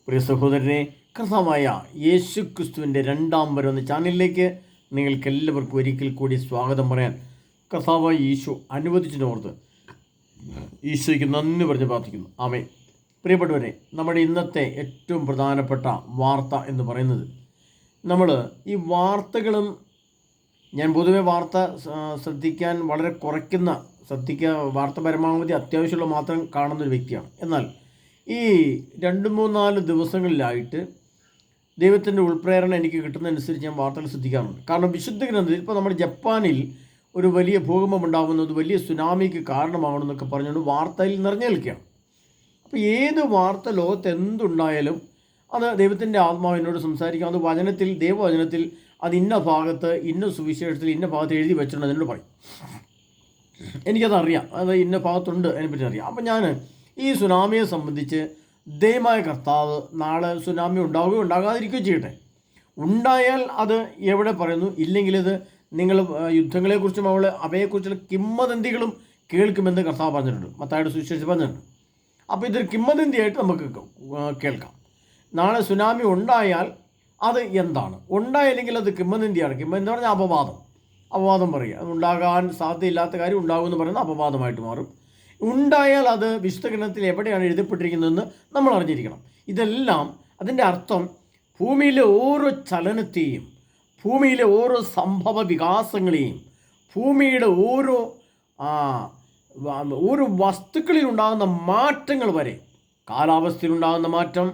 പ്രിയ സഹോദരനെ, കർത്താവായ യേശു ക്രിസ്തുവിൻ്റെ രണ്ടാം വരവെന്ന ചാനലിലേക്ക് നിങ്ങൾക്ക് എല്ലാവർക്കും ഒരിക്കൽ കൂടി സ്വാഗതം പറയാൻ കർത്താവായ യേശു അനുവദിച്ചതിനോർത്ത് ഈശോയ്ക്ക് നന്ദി പറഞ്ഞ് പ്രാർത്ഥിക്കുന്നു. ആമേൻ. പ്രിയപ്പെട്ടവരെ, നമ്മുടെ ഇന്നത്തെ ഏറ്റവും പ്രധാനപ്പെട്ട വാർത്ത എന്ന് പറയുന്നത്, നമ്മൾ ഈ വാർത്തകളും, ഞാൻ പൊതുവെ വാർത്ത ശ്രദ്ധിക്കാൻ വളരെ കുറയ്ക്കുന്ന, വാർത്ത പരമാവധി അത്യാവശ്യമുള്ള മാത്രം കാണുന്നൊരു വ്യക്തിയാണ്. എന്നാൽ ഈ 2-3-4 ദിവസങ്ങളിലായിട്ട് ദൈവത്തിൻ്റെ ഉൾപ്രേരണ എനിക്ക് കിട്ടുന്നതനുസരിച്ച് ഞാൻ വാർത്തകൾ ശ്രദ്ധിക്കാറുണ്ട്. കാരണം വിശുദ്ധ ഗ്രന്ഥത്തിൽ ഇപ്പോൾ നമ്മുടെ ജപ്പാനിൽ ഒരു വലിയ ഭൂകമ്പം ഉണ്ടാകുന്നത് വലിയ സുനാമിക്ക് കാരണമാകണമെന്നൊക്കെ പറഞ്ഞുകൊണ്ട് വാർത്തയിൽ നിറഞ്ഞു നിൽക്കുകയാണ്. അപ്പോൾ ഏത് വാർത്ത ലോകത്ത് എന്തുണ്ടായാലും അത് ദൈവത്തിൻ്റെ ആത്മാവിനോട് സംസാരിക്കാം. അത് വചനത്തിൽ, ദൈവവചനത്തിൽ അത് ഇന്ന ഭാഗത്ത്, ഇന്ന സുവിശേഷത്തിൽ, ഇന്ന ഭാഗത്ത് എഴുതി വെച്ചിട്ടുണ്ട് എന്നോട് പറയും. എനിക്കതറിയാം, അത് ഇന്ന ഭാഗത്തുണ്ട്, അതിനെപ്പറ്റി അറിയാം. അപ്പം ഞാൻ ഈ സുനാമിയെ സംബന്ധിച്ച് ദൈവമായ കർത്താവ് നാളെ സുനാമി ഉണ്ടാവുകയോ ഉണ്ടാകാതിരിക്കുകയോ ചെയ്യട്ടെ. ഉണ്ടായാൽ അത് എവിടെ പറയുന്നു, ഇല്ലെങ്കിൽ ഇത് നിങ്ങൾ യുദ്ധങ്ങളെക്കുറിച്ചും അവയെക്കുറിച്ചുള്ള കിംവദന്തികളും കേൾക്കുമെന്ന് കർത്താവ് പറഞ്ഞിട്ടുണ്ട്, മത്തായിയുടെ സുവിശേഷത്തിൽ പറഞ്ഞിട്ടുണ്ട്. അപ്പോൾ ഇതൊരു കിംവദന്തിയായിട്ട് നമുക്ക് കേൾക്കാം. നാളെ സുനാമി ഉണ്ടായാൽ അത് എന്താണ്, ഉണ്ടായില്ലെങ്കിൽ അത് കിംവദന്തിയാണ്. കിംവദന്തി പറഞ്ഞാൽ അപവാദം പറയുക. അത് ഉണ്ടാകാൻ സാധ്യതയില്ലാത്ത കാര്യം ഉണ്ടാകുമെന്ന് പറയുന്നത് അപവാദമായിട്ട് മാറും. ഉണ്ടായാൽ അത് വിശുദ്ധ ഗ്രന്ഥത്തിൽ എവിടെയാണ് എഴുതപ്പെട്ടിരിക്കുന്നതെന്ന് നമ്മൾ അറിഞ്ഞിരിക്കണം. ഇതെല്ലാം അതിൻ്റെ അർത്ഥം ഭൂമിയിലെ ഓരോ ചലനത്തെയും, ഭൂമിയിലെ ഓരോ സംഭവ വികാസങ്ങളെയും, ഭൂമിയുടെ ഓരോ വസ്തുക്കളിലുണ്ടാകുന്ന മാറ്റങ്ങൾ വരെ, കാലാവസ്ഥയിലുണ്ടാകുന്ന മാറ്റം,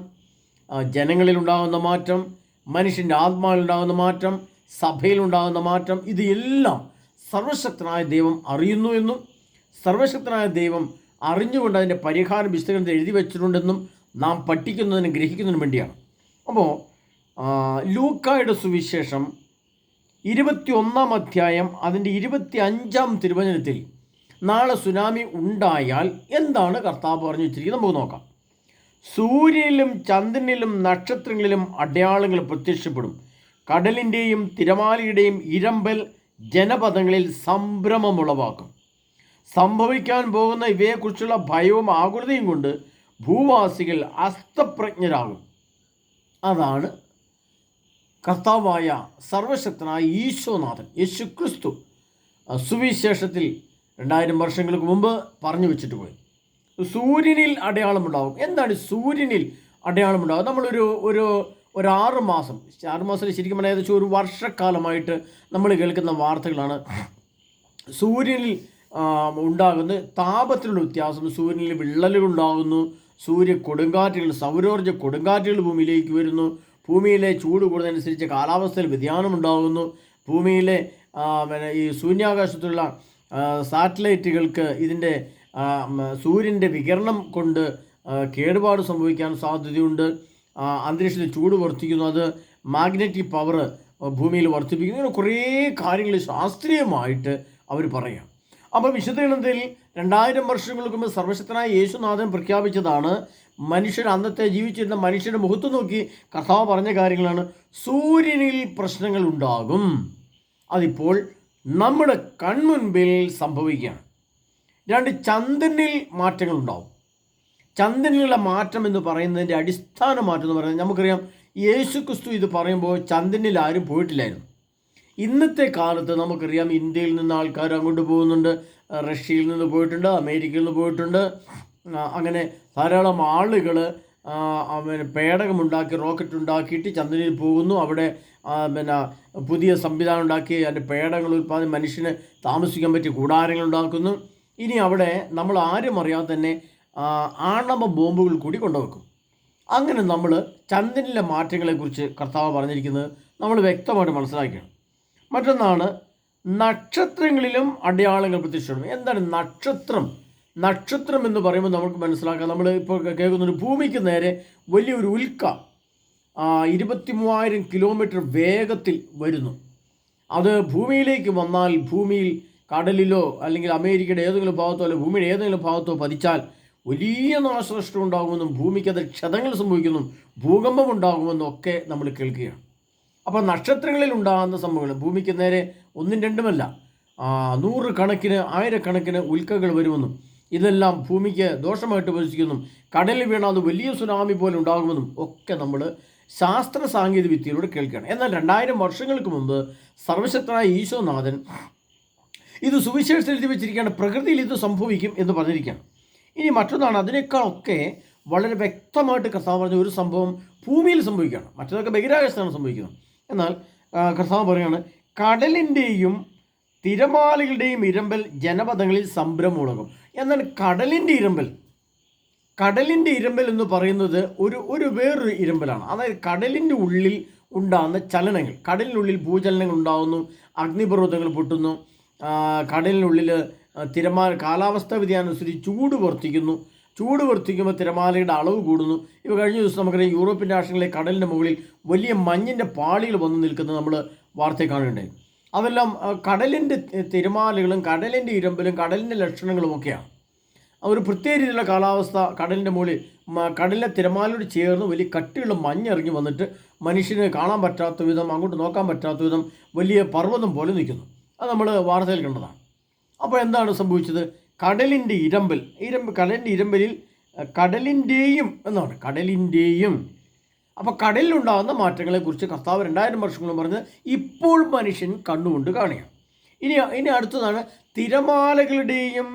ജനങ്ങളിലുണ്ടാകുന്ന മാറ്റം, മനുഷ്യൻ്റെ ആത്മാവിലുണ്ടാകുന്ന മാറ്റം, സഭയിലുണ്ടാകുന്ന മാറ്റം, ഇത് എല്ലാം സർവശക്തനായ ദൈവം അറിയുന്നു എന്നും സർവശക്തനായ ദൈവം അറിഞ്ഞുകൊണ്ട് അതിൻ്റെ പരിഹാരം വിശുദ്ധ എഴുതി വെച്ചിട്ടുണ്ടെന്നും നാം പഠിക്കുന്നതിനും ഗ്രഹിക്കുന്നതിനും വേണ്ടിയാണ്. അപ്പോൾ ലൂക്കായുടെ സുവിശേഷം 21-ാം അധ്യായം അതിൻ്റെ 25-ാം തിരുവചനത്തിൽ നാളെ സുനാമി ഉണ്ടായാൽ എന്താണ് കർത്താവ് പറഞ്ഞു വെച്ചിരിക്കുന്നത് നമുക്ക് നോക്കാം. സൂര്യനിലും ചന്ദ്രനിലും നക്ഷത്രങ്ങളിലും അടയാളങ്ങൾ പ്രത്യക്ഷപ്പെടും. കടലിൻ്റെയും തിരമാലയുടെയും ഇരമ്പൽ ജനപദങ്ങളിൽ സംഭ്രമമുളവാക്കും. സംഭവിക്കാൻ പോകുന്ന ഇവയെക്കുറിച്ചുള്ള ഭയവും ആകുലതയും കൊണ്ട് ഭൂവാസികൾ അസ്തപ്രജ്ഞരാകും. അതാണ് കർത്താവായ സർവശക്തനായ ഈശോനാഥൻ യേശു ക്രിസ്തു സുവിശേഷത്തിൽ 2000 വർഷങ്ങൾക്ക് മുമ്പ് പറഞ്ഞു വെച്ചിട്ട് പോയി. സൂര്യനിൽ അടയാളമുണ്ടാകും. എന്താണ് സൂര്യനിൽ അടയാളമുണ്ടാകും? നമ്മളൊരു 6 മാസം ശരിക്കും പറഞ്ഞാൽ ഏകദേശം ഒരു വർഷക്കാലമായിട്ട് നമ്മൾ കേൾക്കുന്ന വാർത്തകളാണ്. സൂര്യനിൽ ഉണ്ടാകുന്ന താപത്തിലുള്ള വ്യത്യാസം, സൂര്യനിൽ വിള്ളലുകൾ ഉണ്ടാകുന്നു, സൂര്യ കൊടുങ്കാറ്റുകൾ, സൗരോർജ്ജ കൊടുങ്കാറ്റുകൾ ഭൂമിയിലേക്ക് വരുന്നു, ഭൂമിയിലെ ചൂട് കൂടുന്നതനുസരിച്ച് കാലാവസ്ഥയിൽ വ്യതിയാനം ഉണ്ടാകുന്നു, ഭൂമിയിലെ ഈ ശൂന്യാകാശത്തുള്ള സാറ്റലൈറ്റുകൾക്ക് ഇതിൻ്റെ സൂര്യൻ്റെ വികിരണം കൊണ്ട് കേടുപാട് സംഭവിക്കാൻ സാധ്യതയുണ്ട്, അന്തരീക്ഷത്തിൽ ചൂട് വർദ്ധിക്കുന്നു, അത് മാഗ്നറ്റിക് പവർ ഭൂമിയിൽ വർദ്ധിപ്പിക്കുന്നു. ഇങ്ങനെ കുറേ കാര്യങ്ങൾ ശാസ്ത്രീയമായിട്ട് അവർ പറയാം. അപ്പോൾ വിശുദ്ധ ഗ്രന്ഥത്തിൽ 2000 വർഷങ്ങൾക്ക് മുമ്പ് സർവശക്തനായ യേശുനാഥൻ പ്രഖ്യാപിച്ചതാണ്. അന്നത്തെ ജീവിച്ചിരുന്ന മനുഷ്യൻ്റെ മുഖത്ത് നോക്കി കർത്താവ് പറഞ്ഞ കാര്യങ്ങളാണ്. സൂര്യനിൽ പ്രശ്നങ്ങൾ ഉണ്ടാകും, അതിപ്പോൾ നമ്മുടെ കൺമുൻപിൽ സംഭവിക്കുകയാണ്. 2, ചന്ദ്രനിൽ മാറ്റങ്ങൾ ഉണ്ടാകും. ചന്ദ്രനിലുള്ള മാറ്റം എന്ന് പറയുന്നതിൻ്റെ അടിസ്ഥാന മാറ്റം എന്ന് പറയുന്നത്, നമുക്കറിയാം യേശു ക്രിസ്തു ഇത് പറയുമ്പോൾ ചന്ദ്രനിൽ ആരും പോയിട്ടില്ലായിരുന്നു. ഇന്നത്തെ കാലത്ത് നമുക്കറിയാം ഇന്ത്യയിൽ നിന്ന് ആൾക്കാർ അങ്ങോട്ട് പോകുന്നുണ്ട്, റഷ്യയിൽ നിന്ന് പോയിട്ടുണ്ട്, അമേരിക്കയിൽ നിന്ന് പോയിട്ടുണ്ട്. അങ്ങനെ ധാരാളം ആളുകൾ പേടകമുണ്ടാക്കി, റോക്കറ്റ് ഉണ്ടാക്കിയിട്ട് ചന്ദ്രനിൽ പോകുന്നു. അവിടെ പുതിയ സംവിധാനം ഉണ്ടാക്കി അതിൻ്റെ പേടകങ്ങൾ ഉൽപ്പാദിപ്പിച്ച് മനുഷ്യന് താമസിക്കാൻ പറ്റിയ കൂടാരങ്ങൾ ഉണ്ടാക്കുന്നു. ഇനി അവിടെ നമ്മൾ ആരും അറിയാതെ തന്നെ ആണവ ബോംബുകൾ കൂടി കൊണ്ടുവെക്കും. അങ്ങനെ നമ്മൾ ചന്ദ്രനിലെ മാറ്റങ്ങളെക്കുറിച്ച് കർത്താവ് പറഞ്ഞിരിക്കുന്നത് നമ്മൾ വ്യക്തമായിട്ട് മനസ്സിലാക്കിയാണ്. മറ്റൊന്നാണ്, നക്ഷത്രങ്ങളിലും അടയാളങ്ങൾ പ്രത്യക്ഷപ്പെടും. എന്താണ് നക്ഷത്രം എന്ന് പറയുമ്പോൾ നമുക്ക് മനസ്സിലാക്കാം, നമ്മൾ ഇപ്പോൾ കേൾക്കുന്നൊരു ഭൂമിക്ക് നേരെ വലിയൊരു ഉൽക്ക 23,000 കിലോമീറ്റർ വേഗത്തിൽ വരുന്നു. അത് ഭൂമിയിലേക്ക് വന്നാൽ, ഭൂമിയിൽ കടലിലോ അല്ലെങ്കിൽ അമേരിക്കയുടെ ഏതെങ്കിലും ഭാഗത്തോ അല്ലെങ്കിൽ ഭൂമിയുടെ ഏതെങ്കിലും ഭാഗത്തോ പതിച്ചാൽ വലിയ നാശനഷ്ടം ഉണ്ടാകുമെന്നും ഭൂമിക്ക് അത് ക്ഷതങ്ങൾ സംഭവിക്കുമെന്നും ഭൂകമ്പം ഉണ്ടാകുമെന്നും ഒക്കെ നമ്മൾ കേൾക്കുകയാണ്. അപ്പോൾ നക്ഷത്രങ്ങളിൽ ഉണ്ടാകുന്ന സംഭവങ്ങൾ ഭൂമിക്ക് നേരെ 1-2 100 കണക്കിന് 1000 കണക്കിന് ഉൽക്കകൾ വരുമെന്നും ഇതെല്ലാം ഭൂമിക്ക് ദോഷമായിട്ട് ഭവിക്കുന്നു, കടലിൽ വീണാൽ അത് വലിയ സുനാമി പോലെ ഉണ്ടാകുമെന്നും ഒക്കെ നമ്മൾ ശാസ്ത്ര സാങ്കേതിക വിദ്യയിലൂടെ കേൾക്കുകയാണ്. എന്നാൽ 2000 വർഷങ്ങൾക്ക് മുമ്പ് സർവശക്തനായ ഈശോനാഥൻ ഇത് സുവിശേഷത്തിൽ എഴുതി വെച്ചിരിക്കുകയാണ്, പ്രകൃതിയിൽ ഇത് സംഭവിക്കും എന്ന് പറഞ്ഞിരിക്കുകയാണ്. ഇനി മറ്റൊന്നാണ്, അതിനേക്കാളൊക്കെ വളരെ വ്യക്തമായിട്ട് കർത്താവ് പറഞ്ഞ ഒരു സംഭവം ഭൂമിയിൽ സംഭവിക്കുകയാണ്. മറ്റതൊക്കെ ബഹിരാകാശത്താണ് സംഭവിക്കുന്നത്. എന്നാൽ കർത്താവ് പറയുകയാണ്, കടലിൻ്റെയും തിരമാലകളുടെയും ഇരമ്പൽ ജനപദങ്ങളിൽ സംഭ്രമമുളകും. എന്നാൽ കടലിൻ്റെ ഇരമ്പൽ എന്ന് പറയുന്നത് ഒരു വേറൊരു ഇരമ്പലാണ്. അതായത് കടലിൻ്റെ ഉള്ളിൽ ഉണ്ടാകുന്ന ചലനങ്ങൾ, കടലിനുള്ളിൽ ഭൂചലനങ്ങൾ ഉണ്ടാകുന്നു, അഗ്നിപർവ്വതങ്ങൾ പൊട്ടുന്നു, കടലിനുള്ളിൽ കാലാവസ്ഥാ വ്യതിയാനം അനുസരിച്ച് ചൂട് വർദ്ധിക്കുമ്പോൾ തിരമാലയുടെ അളവ് കൂടുന്നു. ഇപ്പോൾ കഴിഞ്ഞ ദിവസം നമുക്കറിയാം, യൂറോപ്യൻ രാഷ്ട്രങ്ങളിലെ കടലിൻ്റെ മുകളിൽ വലിയ മഞ്ഞിൻ്റെ പാളികൾ വന്ന് നിൽക്കുന്നത് നമ്മൾ വാർത്തയിൽ കാണുകയുണ്ടായി. അതെല്ലാം കടലിൻ്റെ തിരമാലകളും കടലിൻ്റെ ഇരമ്പലും കടലിൻ്റെ ലക്ഷണങ്ങളുമൊക്കെയാണ്. ഒരു പ്രത്യേക രീതിയിലുള്ള കാലാവസ്ഥ കടലിൻ്റെ മുകളിൽ, കടലിലെ തിരമാലയോട് ചേർന്ന് വലിയ കട്ടിയുള്ള മഞ്ഞിറങ്ങി വന്നിട്ട് മനുഷ്യന് കാണാൻ പറ്റാത്ത വിധം, അങ്ങോട്ട് നോക്കാൻ പറ്റാത്ത വിധം വലിയ പർവ്വതം പോലെ നിൽക്കുന്നു. അത് നമ്മൾ വാർത്തയിൽ കണ്ടതാണ്. അപ്പോൾ എന്താണ് സംഭവിച്ചത്? കടലിൻ്റെ ഇരമ്പലിൽ കടലിൻ്റെയും അപ്പോൾ കടലിലുണ്ടാകുന്ന മാറ്റങ്ങളെക്കുറിച്ച് കർത്താവ് 2000 വർഷങ്ങളും പറഞ്ഞ് ഇപ്പോൾ മനുഷ്യൻ കണ്ണുകൊണ്ട് കാണുകയാണ്. ഇനി അടുത്തതാണ് തിരമാലകളുടെയും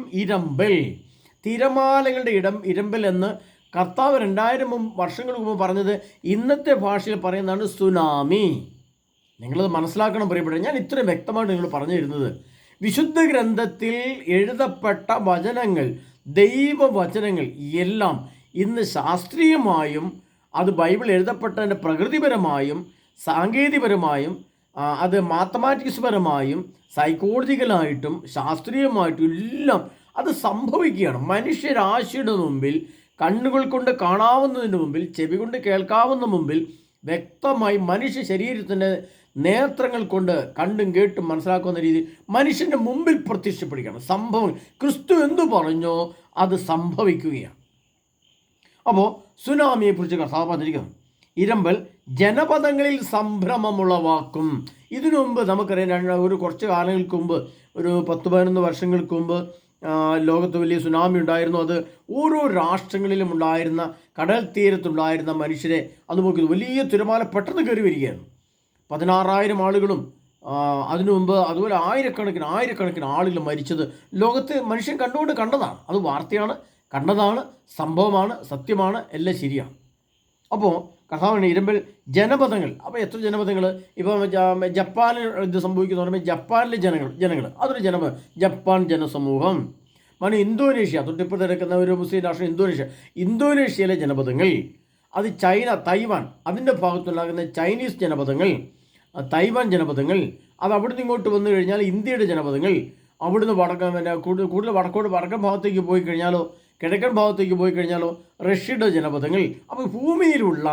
ഇരമ്പൽ എന്ന് കർത്താവ് 2000 വർഷങ്ങൾക്ക് മുമ്പ് പറഞ്ഞത് ഇന്നത്തെ ഭാഷയിൽ പറയുന്നതാണ് സുനാമി. നിങ്ങളത് മനസ്സിലാക്കണം പ്രിയപ്പെട്ട. ഞാൻ ഇത്രയും വ്യക്തമായിട്ട് നിങ്ങൾ പറഞ്ഞു തരുന്നത്, വിശുദ്ധ ഗ്രന്ഥത്തിൽ എഴുതപ്പെട്ട വചനങ്ങൾ, ദൈവവചനങ്ങൾ എല്ലാം ഇന്ന് ശാസ്ത്രീയമായും അത് ബൈബിൾ എഴുതപ്പെട്ടതിൻ്റെ പ്രകൃതിപരമായും സാങ്കേതികപരമായും അത് മാത്തമാറ്റിക്സ് പരമായും സൈക്കോളജിക്കലായിട്ടും ശാസ്ത്രീയമായിട്ടും എല്ലാം അത് സംഭവിക്കുകയാണ്. മനുഷ്യരാശിയുടെ മുമ്പിൽ, കണ്ണുകൾ കൊണ്ട് കാണാവുന്നതിന് മുമ്പിൽ, ചെവി കൊണ്ട് കേൾക്കാവുന്ന മുമ്പിൽ വ്യക്തമായി മനുഷ്യ ശരീരത്തിൻ്റെ നേത്രങ്ങൾ കൊണ്ട് കണ്ടും കേട്ടും മനസ്സിലാക്കുന്ന രീതിയിൽ മനുഷ്യൻ്റെ മുമ്പിൽ പ്രത്യക്ഷപ്പെടുകയാണ്. സംഭവം ക്രിസ്തു എന്തു പറഞ്ഞോ അത് സംഭവിക്കുകയാണ്. അപ്പോൾ സുനാമിയെക്കുറിച്ച് കർത്താവ് പറഞ്ഞിരിക്കുന്നു, ഇരമ്പൽ ജനപദങ്ങളിൽ സംഭ്രമമുളവാക്കും. ഇതിനു മുമ്പ് നമുക്കറിയാം, കുറച്ച് കാലങ്ങൾക്ക് മുമ്പ്, ഒരു 10-11 വർഷങ്ങൾക്ക് മുമ്പ് ലോകത്ത് വലിയ സുനാമി ഉണ്ടായിരുന്നു. അത് ഓരോ രാഷ്ട്രങ്ങളിലും ഉണ്ടായിരുന്ന കടൽ തീരത്തുണ്ടായിരുന്ന മനുഷ്യരെ അത് നോക്കി വലിയ തിരമാല പെട്ടെന്ന് കയറി വരികയായിരുന്നു. 16,000 ആളുകളും അതിനു മുമ്പ് അതുപോലെ ആയിരക്കണക്കിന് ആളുകൾ മരിച്ചത് ലോകത്ത് മനുഷ്യൻ കണ്ടുകൊണ്ട് കണ്ടതാണ്. അത് വാർത്തയാണ്, കണ്ടതാണ്, സംഭവമാണ്, സത്യമാണ്, എല്ലാം ശരിയാണ്. അപ്പോൾ കർത്താവിന് ഇരമ്പൽ ജനപദങ്ങൾ. അപ്പോൾ എത്ര ജനപദങ്ങൾ? ഇപ്പോൾ ജപ്പാനിൽ ഇത് സംഭവിക്കുന്ന പറയുമ്പോൾ ജപ്പാനിലെ ജനങ്ങൾ അതൊരു ജപ്പാൻ ജനസമൂഹം. ഇന്തോനേഷ്യ, തൊട്ടിപ്പുറത്ത് കിടക്കുന്ന ഒരു മുസ്ലിം രാഷ്ട്രം ഇന്തോനേഷ്യയിലെ ജനപദങ്ങൾ, അത് തൈവാൻ അതിൻ്റെ ഭാഗത്തുണ്ടാകുന്ന ചൈനീസ് ജനപദങ്ങൾ, തൈവാൻ ജനപദങ്ങൾ, അത് അവിടുന്ന് ഇങ്ങോട്ട് വന്നു കഴിഞ്ഞാൽ ഇന്ത്യയുടെ ജനപദങ്ങൾ, അവിടുന്ന് കൂടുതൽ വടക്കൻ ഭാഗത്തേക്ക് പോയി കഴിഞ്ഞാലോ കിഴക്കൻ ഭാഗത്തേക്ക് പോയി കഴിഞ്ഞാലോ റഷ്യയുടെ ജനപദങ്ങൾ. അപ്പോൾ ഭൂമിയിലുള്ള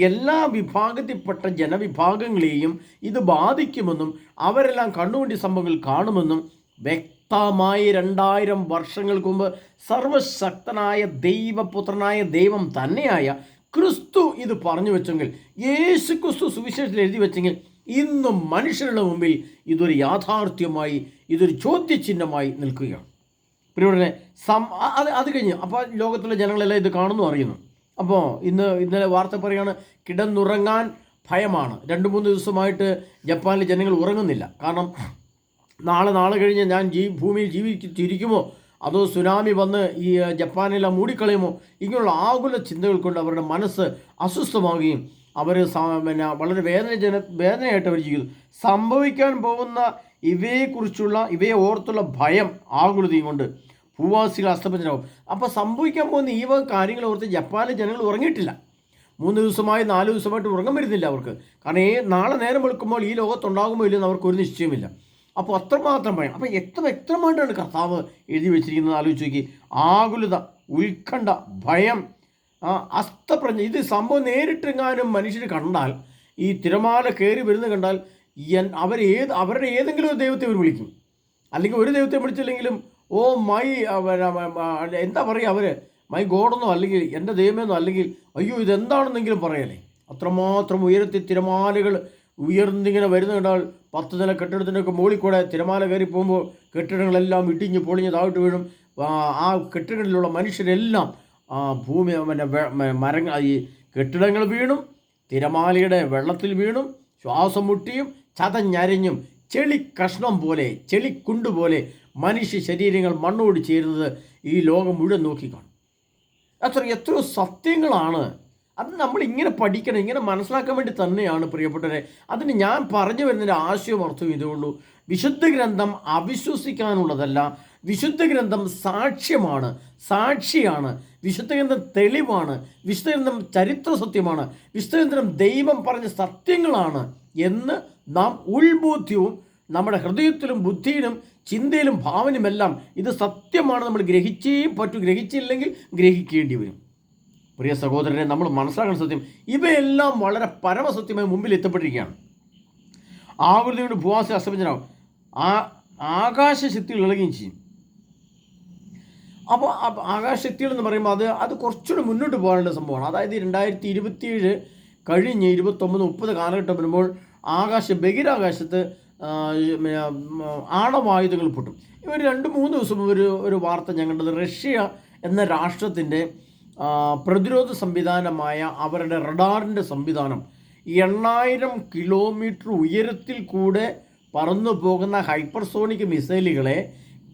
എല്ലാ വിഭാഗത്തിൽപ്പെട്ട ജനവിഭാഗങ്ങളെയും ഇത് ബാധിക്കുമെന്നും അവരെല്ലാം കണ്ണുകൊണ്ടി സംഭവങ്ങൾ കാണുമെന്നും വ്യക്തമായി 2000 വർഷങ്ങൾക്ക് മുമ്പ് സർവശക്തനായ ദൈവപുത്രനായ ദൈവം തന്നെയായ ക്രിസ്തു ഇത് പറഞ്ഞു വെച്ചെങ്കിൽ, യേശു ക്രിസ്തു സുവിശേഷത്തിൽ എഴുതി വെച്ചെങ്കിൽ, ഇന്നും മനുഷ്യരുടെ മുമ്പിൽ ഇതൊരു യാഥാർത്ഥ്യമായി, ഇതൊരു ചോദ്യചിഹ്നമായി നിൽക്കുകയാണ്. പ്രിയപ്പെട്ടവരെ, അത് കഴിഞ്ഞ് അപ്പോൾ ലോകത്തിലെ ജനങ്ങളെല്ലാം ഇത് കാണുന്നു, അറിയുന്നു. അപ്പോൾ ഇന്നലെ വാർത്ത പറയുകയാണ്, കിടന്നുറങ്ങാൻ ഭയമാണ്. 2-3 ദിവസമായിട്ട് ജപ്പാനിലെ ജനങ്ങൾ ഉറങ്ങുന്നില്ല. കാരണം നാളെ കഴിഞ്ഞ് ഞാൻ ഭൂമിയിൽ ജീവിച്ചിരിക്കുമോ, അതോ സുനാമി വന്ന് ഈ ജപ്പാനെല്ലാം മൂടിക്കളയുമോ, ഇങ്ങനെയുള്ള ആകുല ചിന്തകൾ കൊണ്ട് അവരുടെ മനസ്സ് അസ്വസ്ഥമാവുകയും അവർ വളരെ വേദനയായിട്ട് അവർ ജീവിക്കുന്നു. സംഭവിക്കാൻ പോകുന്ന ഇവയെ ഓർത്തുള്ള ഭയം, ആകുലതയും കൊണ്ട് ഭൂവാസികൾ അസ്തമിതരാകും. അപ്പോൾ സംഭവിക്കാൻ പോകുന്ന ഈ കാര്യങ്ങൾ ഓർത്ത് ജപ്പാനിലെ ജനങ്ങൾ ഉറങ്ങിയിട്ടില്ല. 3 ദിവസമായി 4 ദിവസമായിട്ട് ഉറങ്ങാൻ വരുന്നില്ല അവർക്ക്. കാരണം നാളെ നേരം വെളുക്കുമ്പോൾ ഈ ലോകത്തുണ്ടാകുമോ ഇല്ലെന്ന് അവർക്ക് ഒരു നിശ്ചയമില്ല. അപ്പോൾ അത്രമാത്രം ഭയം. അപ്പോൾ എത്ര വ്യക്തമായിട്ടാണ് കർത്താവ് എഴുതി വെച്ചിരിക്കുന്നത് ആലോചിച്ച് നോക്കി. ആകുലത, ഉത്കണ്ഠ, ഭയം, അസ്തപ്രജ്ഞ. ഇത് സംഭവം നേരിട്ടെങ്ങാനും മനുഷ്യർ കണ്ടാൽ, ഈ തിരമാല കയറി വരുന്നത് കണ്ടാൽ അവരുടെ ഏതെങ്കിലും ഒരു ദൈവത്തെ അവർ വിളിക്കും. അല്ലെങ്കിൽ ഒരു ദൈവത്തെ വിളിച്ചില്ലെങ്കിലും എന്താ പറയുക, അവർ മൈ ഗോഡെന്നോ അല്ലെങ്കിൽ എൻ്റെ ദൈവമെന്നോ അല്ലെങ്കിൽ അയ്യോ ഇതെന്താണെന്നെങ്കിലും പറയല്ലേ. അത്രമാത്രം ഉയരത്തിൽ തിരമാലകൾ ഉയർന്നിങ്ങനെ വരുന്ന കണ്ടാൽ 10 നില കെട്ടിടത്തിൻ്റെയൊക്കെ മുകളിൽ കൂടെ തിരമാല കയറി പോകുമ്പോൾ കെട്ടിടങ്ങളെല്ലാം ഇടിഞ്ഞ് പൊളിഞ്ഞ് താഴോട്ട് വീഴും. ആ കെട്ടിടങ്ങളിലുള്ള മനുഷ്യരെല്ലാം ഭൂമി മരങ്ങൾ ഈ കെട്ടിടങ്ങൾ വീണും തിരമാലയുടെ വെള്ളത്തിൽ വീണും ശ്വാസം മുട്ടിയും ചതഞ്ഞരഞ്ഞും ചെളി കഷ്ണം പോലെ ചെളിക്കുണ്ട് പോലെ മനുഷ്യ ശരീരങ്ങൾ മണ്ണോട് ചേരുന്നത് ഈ ലോകം മുഴുവൻ നോക്കിക്കാണും. എത്രയോ സത്യങ്ങളാണ്. അത് നമ്മൾ ഇങ്ങനെ പഠിക്കണം, ഇങ്ങനെ മനസ്സിലാക്കാൻ വേണ്ടി തന്നെയാണ് പ്രിയപ്പെട്ടവരെ. അതിന് ഞാൻ പറഞ്ഞു വരുന്നതിൻ്റെ ആശയവും അർത്ഥവും ഇതുള്ളൂ. വിശുദ്ധ ഗ്രന്ഥം അവിശ്വസിക്കാനുള്ളതല്ല. വിശുദ്ധ ഗ്രന്ഥം സാക്ഷിയാണ്. വിശുദ്ധ ഗ്രന്ഥം തെളിവാണ്. വിശുദ്ധ ഗ്രന്ഥം ചരിത്ര സത്യമാണ്. വിശുദ്ധ ഗ്രന്ഥം ദൈവം പറഞ്ഞ സത്യങ്ങളാണ് എന്ന് നാം ഉൾബോധ്യവും നമ്മുടെ ഹൃദയത്തിലും ബുദ്ധിയിലും ചിന്തയിലും ഭാവനയുമെല്ലാം ഇത് സത്യമാണ് നമ്മൾ ഗ്രഹിച്ചേ പറ്റൂ. ഗ്രഹിച്ചില്ലെങ്കിൽ ഗ്രഹിക്കേണ്ടി വരും. പ്രിയ സഹോദരനെ, നമ്മൾ മനസ്സിലാക്കുന്ന സത്യം ഇവയെല്ലാം വളരെ പരമസത്യമായി മുമ്പിൽ എത്തപ്പെട്ടിരിക്കുകയാണ്. ആകൃതിയുടെ ഭൂവാസി അസ്തമിച്ചനാവും, ആകാശശക്തികൾ ഇളകുകയും ചെയ്യും. അപ്പോൾ ആകാശശക്തികൾ എന്ന് പറയുമ്പോൾ അത് കുറച്ചുകൂടി മുന്നോട്ട് പോകാനുള്ള സംഭവമാണ്. അതായത് 2027 കഴിഞ്ഞ് 29, 30 കാലഘട്ടം വരുമ്പോൾ ബഹിരാകാശത്ത് ആണവായുധങ്ങൾ പൊട്ടും. ഒരു 2-3 ദിവസം ഒരു വാർത്ത ഞാൻ കണ്ടത്, റഷ്യ എന്ന രാഷ്ട്രത്തിൻ്റെ പ്രതിരോധ സംവിധാനമായ അവരുടെ റഡാറിൻ്റെ സംവിധാനം 8000 കിലോമീറ്റർ ഉയരത്തിൽ കൂടെ പറന്നു പോകുന്ന ഹൈപ്പർസോണിക് മിസൈലുകളെ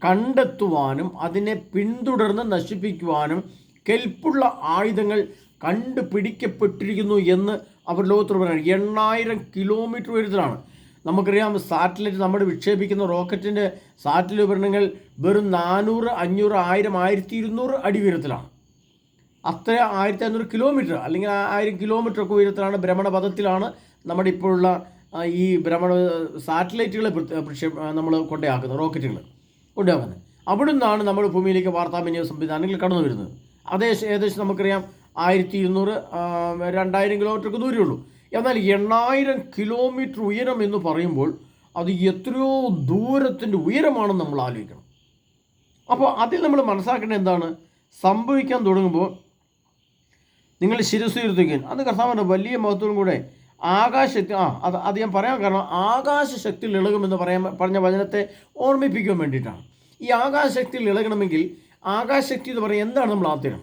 കണ്ടെത്തുവാനും അതിനെ പിന്തുടർന്ന് നശിപ്പിക്കുവാനും കെൽപ്പുള്ള ആയുധങ്ങൾ കണ്ടുപിടിക്കപ്പെട്ടിരിക്കുന്നു എന്ന് അവർ ലോകത്തോട് പറയുന്നത്. 8000 കിലോമീറ്റർ ഉയരത്തിലാണ്. നമുക്കറിയാം, സാറ്റലൈറ്റ് നമ്മൾ വിക്ഷേപിക്കുന്ന റോക്കറ്റിൻ്റെ സാറ്റലൈറ്റ് ഉപകരണങ്ങൾ വെറും 400, 500, 1000, 1200 അടി ഉയരത്തിലാണ്. അത്ര 1500 കിലോമീറ്റർ അല്ലെങ്കിൽ 1000 കിലോമീറ്റർ ഒക്കെ ഉയരത്തിലാണ്, ഭ്രമണപഥത്തിലാണ് നമ്മുടെ ഇപ്പോഴുള്ള ഈ സാറ്റലൈറ്റുകളെ നമ്മൾ കൊണ്ടുപോയാക്കുന്നത്, റോക്കറ്റുകൾ കൊണ്ടുപോകുന്നത്. അവിടെ നിന്നാണ് നമ്മൾ ഭൂമിയിലേക്ക് വാർത്താവിനിമയ സംവിധാനങ്ങൾ കടന്നു വരുന്നത്. ഏകദേശം നമുക്കറിയാം 1200, 2000 കിലോമീറ്റർക്ക് ദൂരമുള്ളൂ. എന്നാൽ 8000 കിലോമീറ്റർ ഉയരം എന്ന് പറയുമ്പോൾ അത് എത്രയോ ദൂരത്തിൻ്റെ ഉയരമാണെന്ന് നമ്മൾ ആലോചിക്കണം. അപ്പോൾ അതിൽ നമ്മൾ മനസ്സിലാക്കേണ്ടത് എന്താണ്? സംഭവിക്കാൻ തുടങ്ങുമ്പോൾ നിങ്ങൾ ശിരസുയർത്തുകയും അത് കർത്താവിൻ്റെ വലിയ മഹത്വം കൂടെ ആകാശശക്തി അത് ഞാൻ പറയാൻ കാരണം ആകാശശക്തിയിൽ ഇളകുമെന്ന് പറഞ്ഞ വചനത്തെ ഓർമ്മിപ്പിക്കാൻ വേണ്ടിയിട്ടാണ്. ഈ ആകാശശക്തിയിൽ ഇളകണമെങ്കിൽ ആകാശശക്തി എന്ന് പറയുന്നത് എന്താണ് നമ്മൾ ആദ്യം?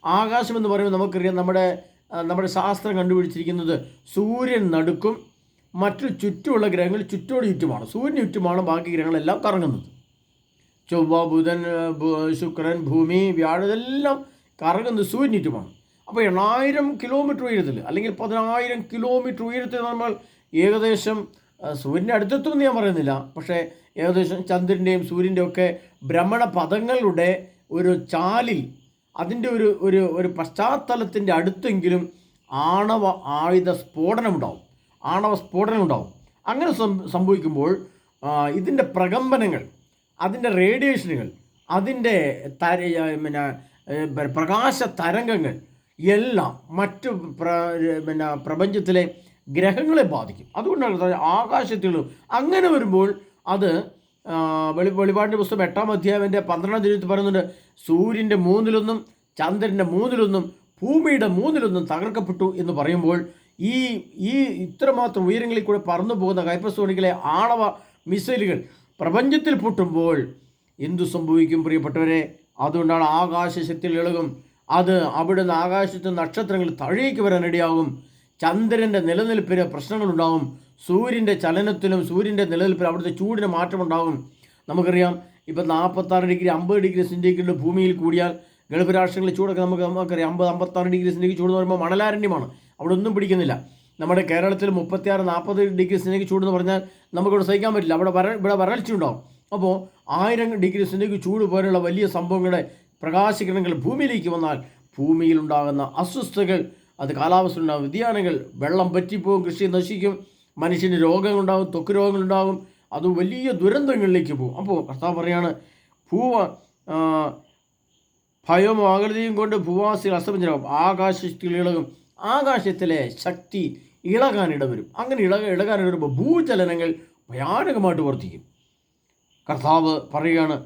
ആകാശം എന്ന് പറയുമ്പോൾ നമുക്കറിയാം, നമ്മുടെ ശാസ്ത്രം കണ്ടുപിടിച്ചിരിക്കുന്നത് സൂര്യൻ നടുക്കും മറ്റു ചുറ്റുമുള്ള ഗ്രഹങ്ങൾ ചുറ്റോട് ചുറ്റുമാണ്. സൂര്യന് ചുറ്റുമാണ് ബാക്കി ഗ്രഹങ്ങളെല്ലാം കറങ്ങുന്നത്. ചൊവ്വ, ബുധൻ, ശുക്രൻ, ഭൂമി, വ്യാഴം ഇതെല്ലാം കറങ്ങുന്നത് സൂര്യന് ചുറ്റുമാണ്. അപ്പോൾ 8000 കിലോമീറ്റർ ഉയരത്തിൽ അല്ലെങ്കിൽ 10000 കിലോമീറ്റർ ഉയരത്തിൽ നമ്മൾ ഏകദേശം സൂര്യൻ്റെ അടുത്തെത്തുമെന്ന് ഞാൻ പറയുന്നില്ല, പക്ഷേ ഏകദേശം ചന്ദ്രൻ്റെയും സൂര്യൻ്റെയും ഒക്കെ ഭ്രമണപഥങ്ങളുടെ ഒരു ചാലിൽ അതിൻ്റെ ഒരു പശ്ചാത്തലത്തിൻ്റെ അടുത്തെങ്കിലും ആണവ സ്ഫോടനം ഉണ്ടാവും. അങ്ങനെ സംഭവിക്കുമ്പോൾ ഇതിൻ്റെ പ്രകമ്പനങ്ങൾ, അതിൻ്റെ റേഡിയേഷനുകൾ, അതിൻ്റെ പ്രകാശ തരംഗങ്ങൾ എല്ലാം മറ്റു പ്രപഞ്ചത്തിലെ ഗ്രഹങ്ങളെ ബാധിക്കും. അതുകൊണ്ടാണ് ആകാശത്തിലും അങ്ങനെ വരുമ്പോൾ അത് വെളിപാടിൻ്റെ പുസ്തകം 8-ാം അധ്യായത്തിൻ്റെ 12-ാം തീയതി പറയുന്നുണ്ട്, സൂര്യൻ്റെ 1/3, ചന്ദ്രൻ്റെ 1/3, ഭൂമിയുടെ 1/3 തകർക്കപ്പെട്ടു എന്ന് പറയുമ്പോൾ ഈ ഇത്രമാത്രം ഉയരങ്ങളിൽ കൂടെ പറന്നു പോകുന്ന ഹൈപ്പർസോണിക്കിലെ ആണവ മിസൈലുകൾ പ്രപഞ്ചത്തിൽ പൊട്ടുമ്പോൾ എന്തു സംഭവിക്കും പ്രിയപ്പെട്ടവരെ? അതുകൊണ്ടാണ് ആകാശശക്തിയിൽ ഇളകും. അത് അവിടുന്ന് ആകാശത്ത് നക്ഷത്രങ്ങൾ താഴേക്ക് വരാനിടയാകും. ചന്ദ്രൻ്റെ നിലനിൽപ്പിന് പ്രശ്നങ്ങളുണ്ടാകും. സൂര്യൻ്റെ ചലനത്തിലും സൂര്യൻ്റെ നിലനിൽപ്പിലും അവിടുത്തെ ചൂടിന് മാറ്റമുണ്ടാകും. നമുക്കറിയാം, ഇപ്പം 46 ഡിഗ്രി 50 ഡിഗ്രി സെൻറ്റിഗ്രേഡ് ഭൂമിയിൽ കൂടിയാൽ ഗൾഫ് രാഷ്ട്രങ്ങളിൽ ചൂടൊക്കെ നമുക്കറിയാം 50-56 ഡിഗ്രി സെൻറ്റിഗ്രേഡ് ചൂട് എന്ന് പറയുമ്പോൾ മണലാരണ്യമാണ്, അവിടെ ഒന്നും പിടിക്കുന്നില്ല. നമ്മുടെ കേരളത്തിൽ 36-40 ഡിഗ്രി സെൻറ്റിഗ്രേഡ് ചൂടെന്ന് പറഞ്ഞാൽ നമുക്കിവിടെ സഹിക്കാൻ പറ്റില്ല, ഇവിടെ വരൾച്ച ഉണ്ടാകും. അപ്പോൾ 1000 ഡിഗ്രി സെൻറ്റിഗ്രേഡ് ചൂട് പോലുള്ള വലിയ സംഭവങ്ങളുടെ പ്രകാശകിരണങ്ങൾ ഭൂമിയിലേക്ക് വന്നാൽ ഭൂമിയിലുണ്ടാകുന്ന അസ്വസ്ഥതകൾ, അത് കാലാവസ്ഥയിലുണ്ടാകുന്ന വ്യതിയാനങ്ങൾ, വെള്ളം പറ്റിപ്പോകും, കൃഷി നശിക്കും, മനുഷ്യന് രോഗങ്ങളുണ്ടാകും, ത്വക്ക് രോഗങ്ങളുണ്ടാകും, അത് വലിയ ദുരന്തങ്ങളിലേക്ക് പോകും. അപ്പോൾ കർത്താവ് പറയാണ്, ഭയവും ആകൃതിയും കൊണ്ട് ഭൂവാസികൾ അസ്തമിച്ചിരാകും, ആകാശത്തിൽ ഇളകും. ആകാശത്തിലെ ശക്തി ഇളകാനിടവരും. അങ്ങനെ ഇളകാനിടവരുമ്പോൾ ഭൂചലനങ്ങൾ ഭയാനകമായിട്ട് വർദ്ധിക്കും. കർത്താവ് പറയുകയാണ്,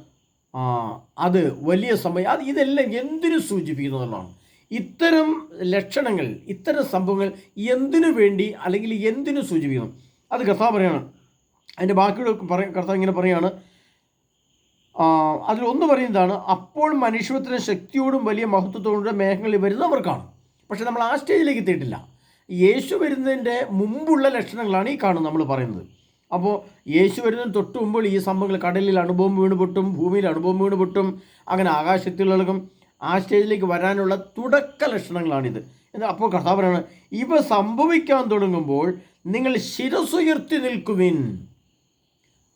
അത് വലിയ സമയം. ഇതെല്ലാം എന്തിനു സൂചിപ്പിക്കുന്നതാണ്? ഇത്തരം ലക്ഷണങ്ങൾ, ഇത്തരം സംഭവങ്ങൾ എന്തിനു വേണ്ടി അല്ലെങ്കിൽ എന്തിനു സൂചിപ്പിക്കുന്നു? അത് കർത്താവ് പറയാണ്. അതിൻ്റെ ബാക്കിയുള്ള കർത്താവ് ഇങ്ങനെ പറയുകയാണ്, അതിലൊന്ന് പറയുന്നതാണ്, അപ്പോൾ മനുഷ്യത്തിന് ശക്തിയോടും വലിയ മഹത്വത്തോടും മേഘങ്ങളിൽ വരുന്നവർക്കാണ്. പക്ഷെ നമ്മൾ ആ സ്റ്റേജിലേക്ക് എത്തിയിട്ടില്ല. യേശു വരുന്നതിൻ്റെ മുമ്പുള്ള ലക്ഷണങ്ങളാണ് ഈ കാണുന്നത് നമ്മൾ പറയുന്നത്. അപ്പോൾ യേശു വരുന്നതിന് തൊട്ട് മുമ്പ് ഈ സംഭവങ്ങൾ, കടലിൽ അണുബോംബ് വീണ് പൊട്ടും, ഭൂമിയിൽ അണുബോംബ് വീണ് പൊട്ടും, അങ്ങനെ ആകാശത്തിലിളകും, ആ സ്റ്റേജിലേക്ക് വരാനുള്ള തുടക്ക ലക്ഷണങ്ങളാണിത്. അപ്പോൾ കർത്താവിനാണ് ഇവ സംഭവിക്കാൻ തുടങ്ങുമ്പോൾ നിങ്ങൾ ശിരസ്സുയർത്തി നിൽക്കുവിൻ.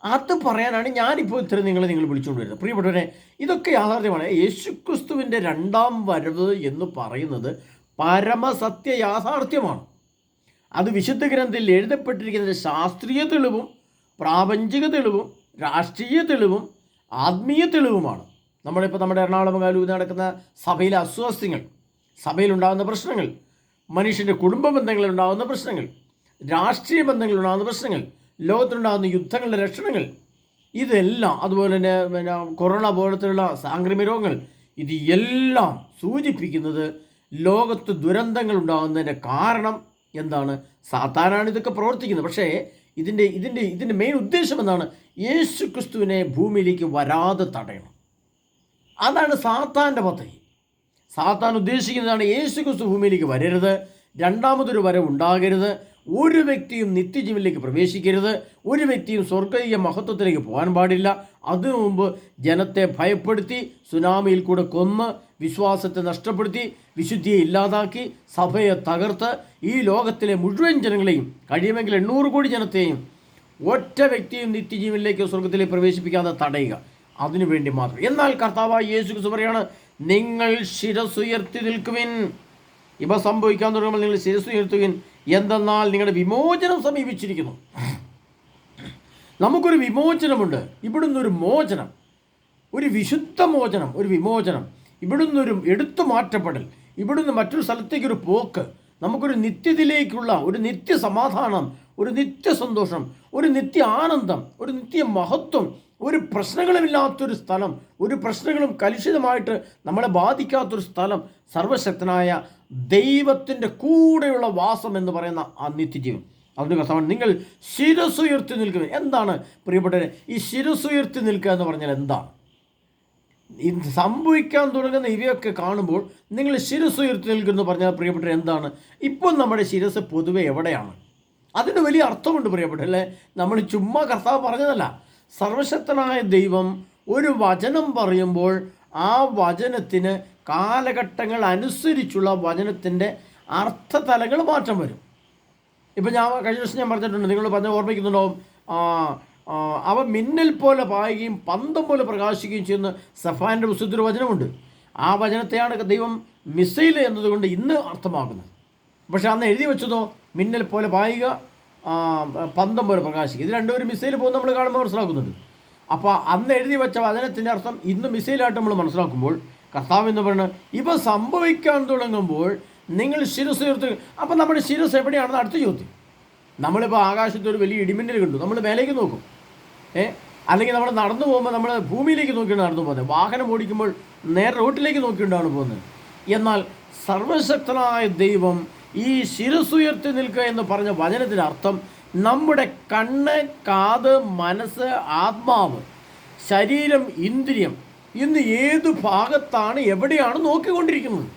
അത് പറയാനാണ് ഞാനിപ്പോൾ നിങ്ങൾ വിളിച്ചുകൊണ്ട് വരുന്നത്. പ്രിയപ്പെട്ടവരെ, ഇതൊക്കെ യാഥാർത്ഥ്യമാണ്. യേശുക്രിസ്തുവിൻ്റെ രണ്ടാം വരവ് എന്ന് പറയുന്നത് പരമസത്യ യാഥാർത്ഥ്യമാണ്. അത് വിശുദ്ധ ഗ്രന്ഥത്തിൽ എഴുതപ്പെട്ടിരിക്കുന്നത് ശാസ്ത്രീയ തെളിവും പ്രാപഞ്ചിക തെളിവും രാഷ്ട്രീയ തെളിവും ആത്മീയ തെളിവുമാണ്. നമ്മളിപ്പോൾ നമ്മുടെ എറണാകുളം കാലൂരിൽ നടക്കുന്ന സഭയിലെ അസ്വാസ്ഥ്യങ്ങൾ, സഭയിലുണ്ടാകുന്ന പ്രശ്നങ്ങൾ, മനുഷ്യൻ്റെ കുടുംബ ബന്ധങ്ങളിലുണ്ടാകുന്ന പ്രശ്നങ്ങൾ, രാഷ്ട്രീയ ബന്ധങ്ങളിലുണ്ടാകുന്ന പ്രശ്നങ്ങൾ, ലോകത്തിലുണ്ടാകുന്ന യുദ്ധങ്ങളുടെ ലക്ഷണങ്ങൾ, ഇതെല്ലാം, അതുപോലെ തന്നെ കൊറോണ പോലത്തെയുള്ള സാംക്രമിക രോഗങ്ങൾ, ഇത് എല്ലാം സൂചിപ്പിക്കുന്നത് ലോകത്ത് ദുരന്തങ്ങൾ ഉണ്ടാകുന്നതിൻ്റെ കാരണം എന്താണ്? സാത്താനാണ് ഇതൊക്കെ പ്രവർത്തിക്കുന്നത്. പക്ഷേ ഇതിൻ്റെ മെയിൻ ഉദ്ദേശം എന്താണ്? യേശു ക്രിസ്തുവിനെ ഭൂമിയിലേക്ക് വരാതെ തടയണം. അതാണ് സാത്താൻ്റെ പദ്ധതി. സാത്താൻ ഉദ്ദേശിക്കുന്നതാണ് യേശു ക്രിസ്തു ഭൂമിയിലേക്ക് വരരുത്, രണ്ടാമതൊരു വരവ് ഉണ്ടാകരുത്, ഒരു വ്യക്തിയും നിത്യജീവനിലേക്ക് പ്രവേശിക്കരുത്, ഒരു വ്യക്തിയും സ്വർഗീയ മഹത്വത്തിലേക്ക് പോകാൻ പാടില്ല. അതിനു മുമ്പ് ജനത്തെ ഭയപ്പെടുത്തി, സുനാമിയിൽ കൂടെ കൊന്ന്, വിശ്വാസത്തെ നഷ്ടപ്പെടുത്തി, വിശുദ്ധിയെ ഇല്ലാതാക്കി, സഭയെ തകർത്ത്, ഈ ലോകത്തിലെ മുഴുവൻ ജനങ്ങളെയും, കഴിയുമെങ്കിൽ 800 കോടി ജനത്തെയും ഒറ്റ വ്യക്തിയും നിത്യജീവനിലേക്ക് സ്വർഗത്തിലേക്ക് പ്രവേശിപ്പിക്കാതെ തടയുക. അതിനുവേണ്ടി മാത്രം. എന്നാൽ കർത്താവായ യേശു ക്രിസ്തു പറയാണ്, നിങ്ങൾ ശിരസ്സുയർത്തി നിൽക്കുവിൻ. ഇവ സംഭവിക്കാൻ തുടങ്ങുമ്പോൾ നിങ്ങൾ ശിരസ്സുയർത്തുവിൻ, എന്തെന്നാൽ നിങ്ങളുടെ വിമോചനം സമീപിച്ചിരിക്കുന്നു. നമുക്കൊരു വിമോചനമുണ്ട്. ഇവിടുന്ന് ഒരു മോചനം, ഒരു വിശുദ്ധ മോചനം, ഒരു വിമോചനം, ഇവിടുന്നൊരു എടുത്തു മാറ്റപ്പെടൽ, ഇവിടുന്ന് മറ്റൊരു സ്ഥലത്തേക്കൊരു പോക്ക്, നമുക്കൊരു നിത്യത്തിലേക്കുള്ള ഒരു നിത്യ സമാധാനം, ഒരു നിത്യ സന്തോഷം, ഒരു നിത്യ ആനന്ദം, ഒരു നിത്യ മഹത്വം, ഒരു പ്രശ്നങ്ങളുമില്ലാത്തൊരു സ്ഥലം, ഒരു പ്രശ്നങ്ങളും കലുഷിതമായിട്ട് നമ്മളെ ബാധിക്കാത്തൊരു സ്ഥലം, സർവശക്തനായ ദൈവത്തിൻ്റെ കൂടെയുള്ള വാസം എന്ന് പറയുന്ന ആ നിത്യജീവൻ. അതിൻ്റെ കർത്താവാണ് നിങ്ങൾ ശിരസ്സുയർത്തി നിൽക്കുക. എന്താണ് പ്രിയപ്പെട്ടവരെ ഈ ശിരസ്സുയർത്തി നിൽക്കുക എന്ന് പറഞ്ഞാൽ എന്താണ്? ഇത് സംഭവിക്കാൻ തുടങ്ങുന്ന ഇവയൊക്കെ കാണുമ്പോൾ നിങ്ങൾ ശിരസ്സുയർത്തി നിൽക്കുന്നു പറഞ്ഞാൽ പ്രിയപ്പെട്ടവർ എന്താണ്? ഇപ്പോൾ നമ്മുടെ ശിരസ് പൊതുവെ എവിടെയാണ്? അതിന് വലിയ അർത്ഥമുണ്ട് പ്രിയപ്പെട്ടല്ലേ. നമ്മൾ ചുമ്മാ കർത്താവ് പറഞ്ഞതല്ല. സർവശക്തനായ ദൈവം ഒരു വചനം പറയുമ്പോൾ ആ വചനത്തിന് കാലഘട്ടങ്ങൾ അനുസരിച്ചുള്ള വചനത്തിൻ്റെ അർത്ഥതലങ്ങൾ മാറ്റം വരും. ഇപ്പം കഴിഞ്ഞ ദിവസം ഞാൻ പറഞ്ഞിട്ടുണ്ട്, നിങ്ങൾ പറഞ്ഞ ഓർമ്മിക്കുന്നുണ്ടാവും, അവ മിന്നൽ പോലെ പായുകയും പന്തം പോലെ പ്രകാശിക്കുകയും ചെയ്യുന്ന സഫാൻ്റെ പുസ്തകത്തിൽ വചനമുണ്ട്. ആ വചനത്തെയാണ് ദൈവം മിസൈൽ എന്നതുകൊണ്ട് ഇന്ന് അർത്ഥമാക്കുന്നത്. പക്ഷെ അന്ന് എഴുതി വെച്ചതോ മിന്നൽ പോലെ പായുക, പന്തം പോലെ പ്രകാശിക്കുക. ഇത് രണ്ടുപേരും മിസൈൽ പോകുന്ന നമ്മൾ കാണുമ്പോൾ മനസ്സിലാക്കുന്നുണ്ട്. അപ്പോൾ അന്ന് എഴുതി വെച്ച വചനത്തിൻ്റെ അർത്ഥം ഇന്ന് മിസൈലായിട്ട് നമ്മൾ മനസ്സിലാക്കുമ്പോൾ കർത്താവ് എന്ന് പറയുന്നത് ഇവ സംഭവിക്കാൻ തുടങ്ങുമ്പോൾ നിങ്ങൾ ശിരസ് ഉയർത്തുക. അപ്പം നമ്മുടെ ശിരസ് എവിടെയാണെന്ന് അടുത്ത ചോദ്യം. നമ്മളിപ്പോൾ ആകാശത്ത് ഒരു വലിയ ഇടിമിന്നൽ കണ്ടു, നമ്മൾ മേലേക്ക് നോക്കും. അല്ലെങ്കിൽ നമ്മൾ നടന്നു പോകുമ്പോൾ നമ്മൾ ഭൂമിയിലേക്ക് നോക്കിയാണ് നടന്നു പോകുന്നത്. വാഹനം ഓടിക്കുമ്പോൾ നേരെ റോട്ടിലേക്ക് നോക്കിയിട്ടാണ് പോകുന്നത്. എന്നാൽ സർവശക്തനായ ദൈവം ഈ ശിരസ്സുയർത്തി നിൽക്കുക എന്ന് പറഞ്ഞ വചനത്തിൻ്റെ അർത്ഥം നമ്മുടെ കണ്ണ്, കാത്, മനസ്സ്, ആത്മാവ്, ശരീരം, ഇന്ദ്രിയം ഇന്ന് ഏതു ഭാഗത്താണ്, എവിടെയാണ് നോക്കിക്കൊണ്ടിരിക്കുന്നത്?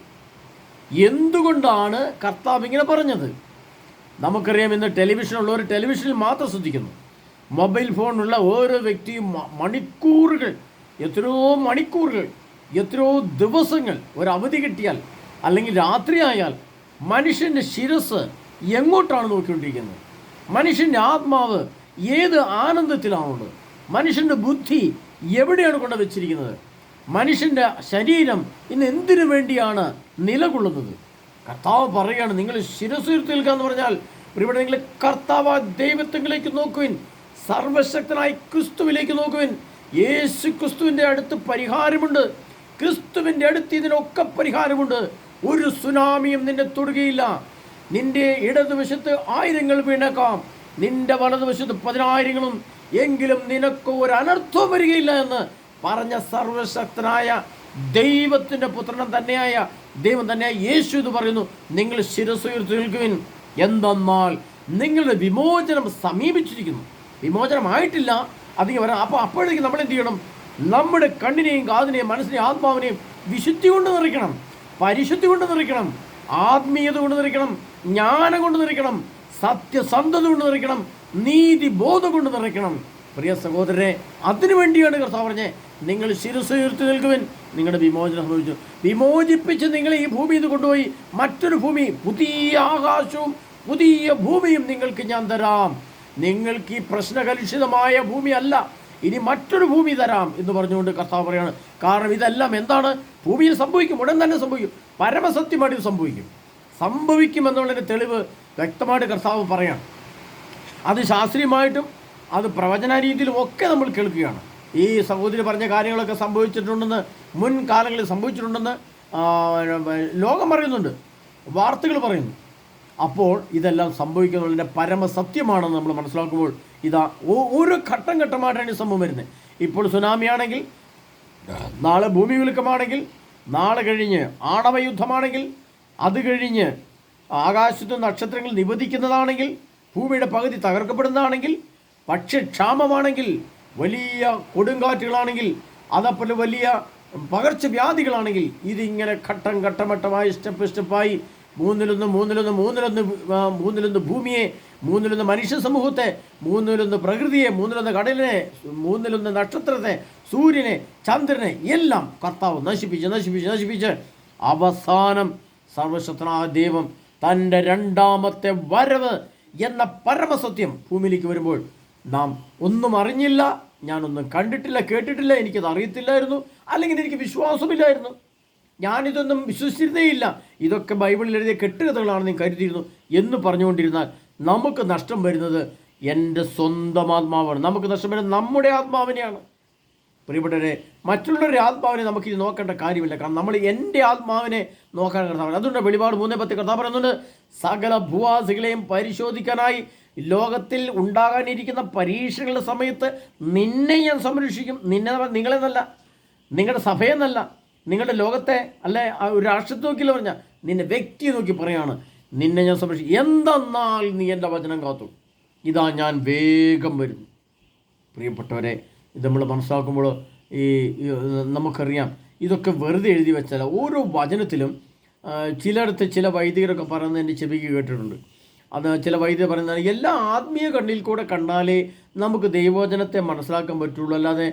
എന്തുകൊണ്ടാണ് കർത്താവ് ഇങ്ങനെ പറഞ്ഞത്? നമുക്കറിയാം, ഇന്ന് ടെലിവിഷനുള്ളവർ ടെലിവിഷനിൽ മാത്രം ശ്രദ്ധിക്കുന്നു. മൊബൈൽ ഫോണുള്ള ഓരോ വ്യക്തിയും മണിക്കൂറുകൾ, എത്രയോ മണിക്കൂറുകൾ, എത്രയോ ദിവസങ്ങൾ ഒരു അവധി കിട്ടിയാൽ അല്ലെങ്കിൽ രാത്രിയായാൽ മനുഷ്യൻ്റെ ശിരസ് എങ്ങോട്ടാണ് നോക്കിക്കൊണ്ടിരിക്കുന്നത്? മനുഷ്യൻ്റെ ആത്മാവ് ഏത് ആനന്ദത്തിലാണുള്ളത്? മനുഷ്യൻ്റെ ബുദ്ധി എവിടെയാണ് കൊണ്ട് വെച്ചിരിക്കുന്നത്? മനുഷ്യൻ്റെ ശരീരം ഇന്ന് എന്തിനു വേണ്ടിയാണ് നിലകൊള്ളുന്നത്? കർത്താവ് പറയുകയാണ്, നിങ്ങൾ ശിരസ്സുയർത്തി നിൽക്കുക എന്ന് പറഞ്ഞാൽ ഇവിടെ നിങ്ങൾ കർത്താവ് ദൈവത്തിലേക്ക് നോക്കുവിൻ, സർവശക്തനായ ക്രിസ്തുവിലേക്ക് നോക്കുവിൻ. യേശു ക്രിസ്തുവിൻ്റെ അടുത്ത് പരിഹാരമുണ്ട്. ക്രിസ്തുവിൻ്റെ അടുത്ത് ഇതിനൊക്കെ പരിഹാരമുണ്ട്. ഒരു സുനാമിയും നിന്നെ തൊടുകയില്ല. നിന്റെ ഇടതുവശത്ത് 1000 വീണേക്കാം, നിന്റെ വലതുവശത്ത് 10,000, എങ്കിലും നിനക്ക് ഒരു അനർത്ഥവും വരികയില്ല എന്ന് പറഞ്ഞ സർവശക്തനായ ദൈവത്തിൻ്റെ പുത്രൻ തന്നെയായ ദൈവം തന്നെയായ യേശു ഇത് പറയുന്നു, നിങ്ങൾ ശിരസ്സുയർത്തി നിൽക്കുവിൻ, എന്തെന്നാൽ നിങ്ങളുടെ വിമോചനം സമീപിച്ചിരിക്കുന്നു. വിമോചനമായിട്ടില്ല, അതിങ്ങനെ വരാം. അപ്പോഴേക്കും നമ്മൾ എന്ത് ചെയ്യണം? നമ്മുടെ കണ്ണിനെയും കാതിനെയും മനസ്സിനെയും ആത്മാവിനെയും വിശുദ്ധി കൊണ്ട് നിറയ്ക്കണം, പരിശുദ്ധി കൊണ്ട് നിറയ്ക്കണം, ആത്മീയത കൊണ്ട് നിറയ്ക്കണം, ജ്ഞാനം കൊണ്ട് നിറയ്ക്കണം, സത്യസന്ധത കൊണ്ട് നിറയ്ക്കണം, നീതി ബോധം കൊണ്ട് നിറയ്ക്കണം. പ്രിയ സഹോദരരെ, അതിനുവേണ്ടിയാണ് കർത്താവ് പറഞ്ഞത്, നിങ്ങൾ ശിരസ്സ് ഉയർത്തി നിൽക്കുവിൻ, നിങ്ങളുടെ വിമോചനം സംഭവിച്ചു. വിമോചിപ്പിച്ച് നിങ്ങളെ ഈ ഭൂമിയിൽ നിന്ന് കൊണ്ടുപോയി മറ്റൊരു ഭൂമി, പുതിയ ആകാശവും പുതിയ ഭൂമിയും നിങ്ങൾക്ക് ഞാൻ തരാം. നിങ്ങൾക്ക് ഈ പ്രശ്നകലുഷിതമായ ഭൂമി അല്ല, ഇനി മറ്റൊരു ഭൂമി തരാം എന്ന് പറഞ്ഞുകൊണ്ട് കർത്താവ് പറയാണ്. കാരണം ഇതെല്ലാം എന്താണ്? ഭൂമിയിൽ സംഭവിക്കും, ഉടൻ തന്നെ സംഭവിക്കും, പരമസത്യമായിട്ട് സംഭവിക്കും എന്നുള്ളതിൻ്റെ തെളിവ് വ്യക്തമായിട്ട് കർത്താവ് പറയാണ്. അത് ശാസ്ത്രീയമായിട്ടും അത് പ്രവചന രീതിയിലും ഒക്കെ നമ്മൾ കേൾക്കുകയാണ്. ഈ സഹോദരി പറഞ്ഞ കാര്യങ്ങളൊക്കെ സംഭവിച്ചിട്ടുണ്ടെന്ന്, മുൻകാലങ്ങളിൽ സംഭവിച്ചിട്ടുണ്ടെന്ന് ലോകം പറയുന്നുണ്ട്, വാർത്തകൾ പറയുന്നു. അപ്പോൾ ഇതെല്ലാം സംഭവിക്കുന്നതിൻ്റെ പരമസത്യമാണെന്ന് നമ്മൾ മനസ്സിലാക്കുമ്പോൾ ഇതാ ഓരോ ഘട്ടം ഘട്ടമായിട്ടാണ് ഈ സംഭവം വരുന്നത്. ഇപ്പോൾ സുനാമിയാണെങ്കിൽ, നാളെ ഭൂമി കുലുക്കമാണെങ്കിൽ, നാളെ കഴിഞ്ഞ് ആണവയുദ്ധമാണെങ്കിൽ, അത് കഴിഞ്ഞ് ആകാശത്ത് നക്ഷത്രങ്ങൾ നിബന്ധിക്കുന്നതാണെങ്കിൽ, ഭൂമിയുടെ പകുതി തകർക്കപ്പെടുന്നതാണെങ്കിൽ, ഭക്ഷ്യക്ഷാമമാണെങ്കിൽ, വലിയ കൊടുങ്കാറ്റുകളാണെങ്കിൽ, അതേപോലെ വലിയ പകർച്ചവ്യാധികളാണെങ്കിൽ, ഇതിങ്ങനെ ഘട്ടം ഘട്ടമായി സ്റ്റെപ്പായി മൂന്നിലൊന്ന് ഭൂമിയെ, മൂന്നിലൊന്ന് മനുഷ്യ സമൂഹത്തെ, മൂന്നിലൊന്ന് പ്രകൃതിയെ, മൂന്നിലൊന്ന് കടലിനെ, മൂന്നിലൊന്ന് നക്ഷത്രത്തെ, സൂര്യനെ, ചന്ദ്രനെ എല്ലാം കർത്താവ് നശിപ്പിച്ച് അവസാനം സർവശക്തനായ ദൈവം തൻ്റെ രണ്ടാമത്തെ വരവ് എന്ന പരമസത്യം ഭൂമിയിലേക്ക് വരുമ്പോൾ നാം ഒന്നും അറിഞ്ഞില്ല, ഞാനൊന്നും കണ്ടിട്ടില്ല, കേട്ടിട്ടില്ല, എനിക്കത് അറിയത്തില്ലായിരുന്നു, അല്ലെങ്കിൽ എനിക്ക് വിശ്വാസമില്ലായിരുന്നു, ഞാനിതൊന്നും വിശ്വസിച്ചിരുന്നേയില്ല, ഇതൊക്കെ ബൈബിളിൽ എഴുതിയ കെട്ടുകഥകളാണെന്ന് കരുതിയിരുന്നു എന്ന് പറഞ്ഞുകൊണ്ടിരുന്നാൽ നമുക്ക് നഷ്ടം വരുന്നത് എൻ്റെ സ്വന്തം ആത്മാവാണ്. നമുക്ക് നഷ്ടം വരുന്നത് നമ്മുടെ ആത്മാവിനെയാണ്. പ്രിയപ്പെട്ടവരെ, മറ്റുള്ളവരുടെ ആത്മാവിനെ നമുക്കിത് നോക്കേണ്ട കാര്യമില്ല. കാരണം നമ്മൾ എൻ്റെ ആത്മാവിനെ നോക്കാൻ കർത്താവ്. അതുകൊണ്ട് വെളിപാട് 3:10 കർത്താവ് പറയുന്നുണ്ട്, സകല ഭൂവാസികളെയും പരിശോധിക്കാനായി ലോകത്തിൽ ഉണ്ടാകാനിരിക്കുന്ന പരീക്ഷകളുടെ സമയത്ത് നിന്നെ ഞാൻ സംരക്ഷിക്കും. നിങ്ങളെന്നല്ല, നിങ്ങളുടെ സഭയെന്നല്ല, നിങ്ങളുടെ ലോകത്തെ അല്ലെ ഒരു രാഷ്ട്രത്തെ നോക്കിയില്ല പറഞ്ഞാൽ, നിന്നെ വ്യക്തിയെ നോക്കി പറയാണ്, നിന്നെ ഞാൻ സംരക്ഷിക്കും. എന്തെന്നാൽ നീ എൻ്റെ വചനം കാത്തു, ഇതാ ഞാൻ വേഗം വരുന്നു. പ്രിയപ്പെട്ടവരെ, ഇത് നമ്മൾ മനസ്സിലാക്കുമ്പോൾ നമുക്കറിയാം, ഇതൊക്കെ വെറുതെ എഴുതി വെച്ചാൽ ഓരോ വചനത്തിലും ചിലയിടത്ത് ചില വൈദികരൊക്കെ പറയുന്നത് എൻ്റെ ചെവിക്ക് കേട്ടിട്ടുണ്ട്. അത് ചില വൈദ്യർ പറയുന്നത് എല്ലാ ആത്മീയ കണ്ണിൽ കൂടെ കണ്ടാലേ നമുക്ക് ദൈവവചനത്തെ മനസ്സിലാക്കാൻ പറ്റുള്ളൂ, അല്ലാതെ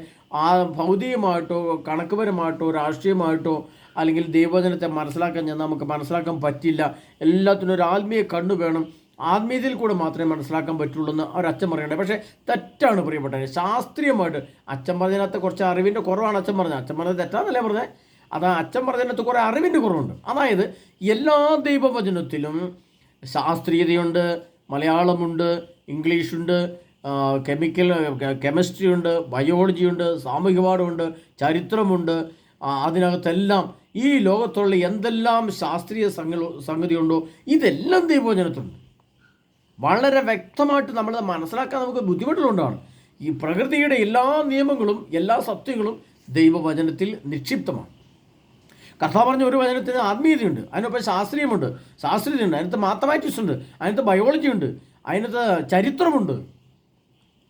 ആ ഭൗതികമായിട്ടോ കണക്കുപരമായിട്ടോ രാഷ്ട്രീയമായിട്ടോ അല്ലെങ്കിൽ ദൈവവചനത്തെ മനസ്സിലാക്കാൻ നമുക്ക് മനസ്സിലാക്കാൻ പറ്റില്ല. എല്ലാത്തിനും ഒരു ആത്മീയ കണ്ണ് വേണം, ആത്മീയതയിൽ കൂടെ മാത്രമേ മനസ്സിലാക്കാൻ പറ്റുള്ളൂ എന്ന് ഒരച്ഛൻ പറയണ്ടേ. പക്ഷേ തെറ്റാണ് പ്രിയപ്പെട്ടത്. ശാസ്ത്രീയമായിട്ട് അച്ഛൻ പറഞ്ഞതിനകത്ത് കുറച്ച് അറിവിൻ്റെ കുറവാണ് അച്ഛൻ പറഞ്ഞത് തെറ്റാന്നല്ലേ പറഞ്ഞത്. അതാ അച്ഛൻ പറഞ്ഞതിനകത്ത് കുറേ അറിവിൻ്റെ കുറവുണ്ട്. അതായത് എല്ലാ ദൈവവചനത്തിലും ശാസ്ത്രീയതയുണ്ട്, മലയാളമുണ്ട്, ഇംഗ്ലീഷുണ്ട്, കെമിസ്ട്രി ഉണ്ട്, ബയോളജി ഉണ്ട്, സാമൂഹികപാഠമുണ്ട്, ചരിത്രമുണ്ട്. അതിനകത്തെല്ലാം ഈ ലോകത്തുള്ള എന്തെല്ലാം ശാസ്ത്രീയ സംഗതിയുണ്ടോ ഇതെല്ലാം ദൈവവചനത്തിലുണ്ട്. വളരെ വ്യക്തമായിട്ട് നമ്മൾ മനസ്സിലാക്കാൻ നമുക്ക് ബുദ്ധിമുട്ടുകൊണ്ടാണ്. ഈ പ്രകൃതിയുടെ എല്ലാ നിയമങ്ങളും എല്ലാ സത്യങ്ങളും ദൈവവചനത്തിൽ നിക്ഷിപ്തമാണ്. കർത്താവ് പറഞ്ഞ ഒരു വചനത്തിന് ആത്മീയതയുണ്ട്, അതിനൊപ്പം ശാസ്ത്രീയമുണ്ട്, അതിനകത്ത് മാത്തമാറ്റിക്സ് ഉണ്ട്, അതിനകത്ത് ബയോളജി ഉണ്ട്, അതിനകത്ത് ചരിത്രമുണ്ട്,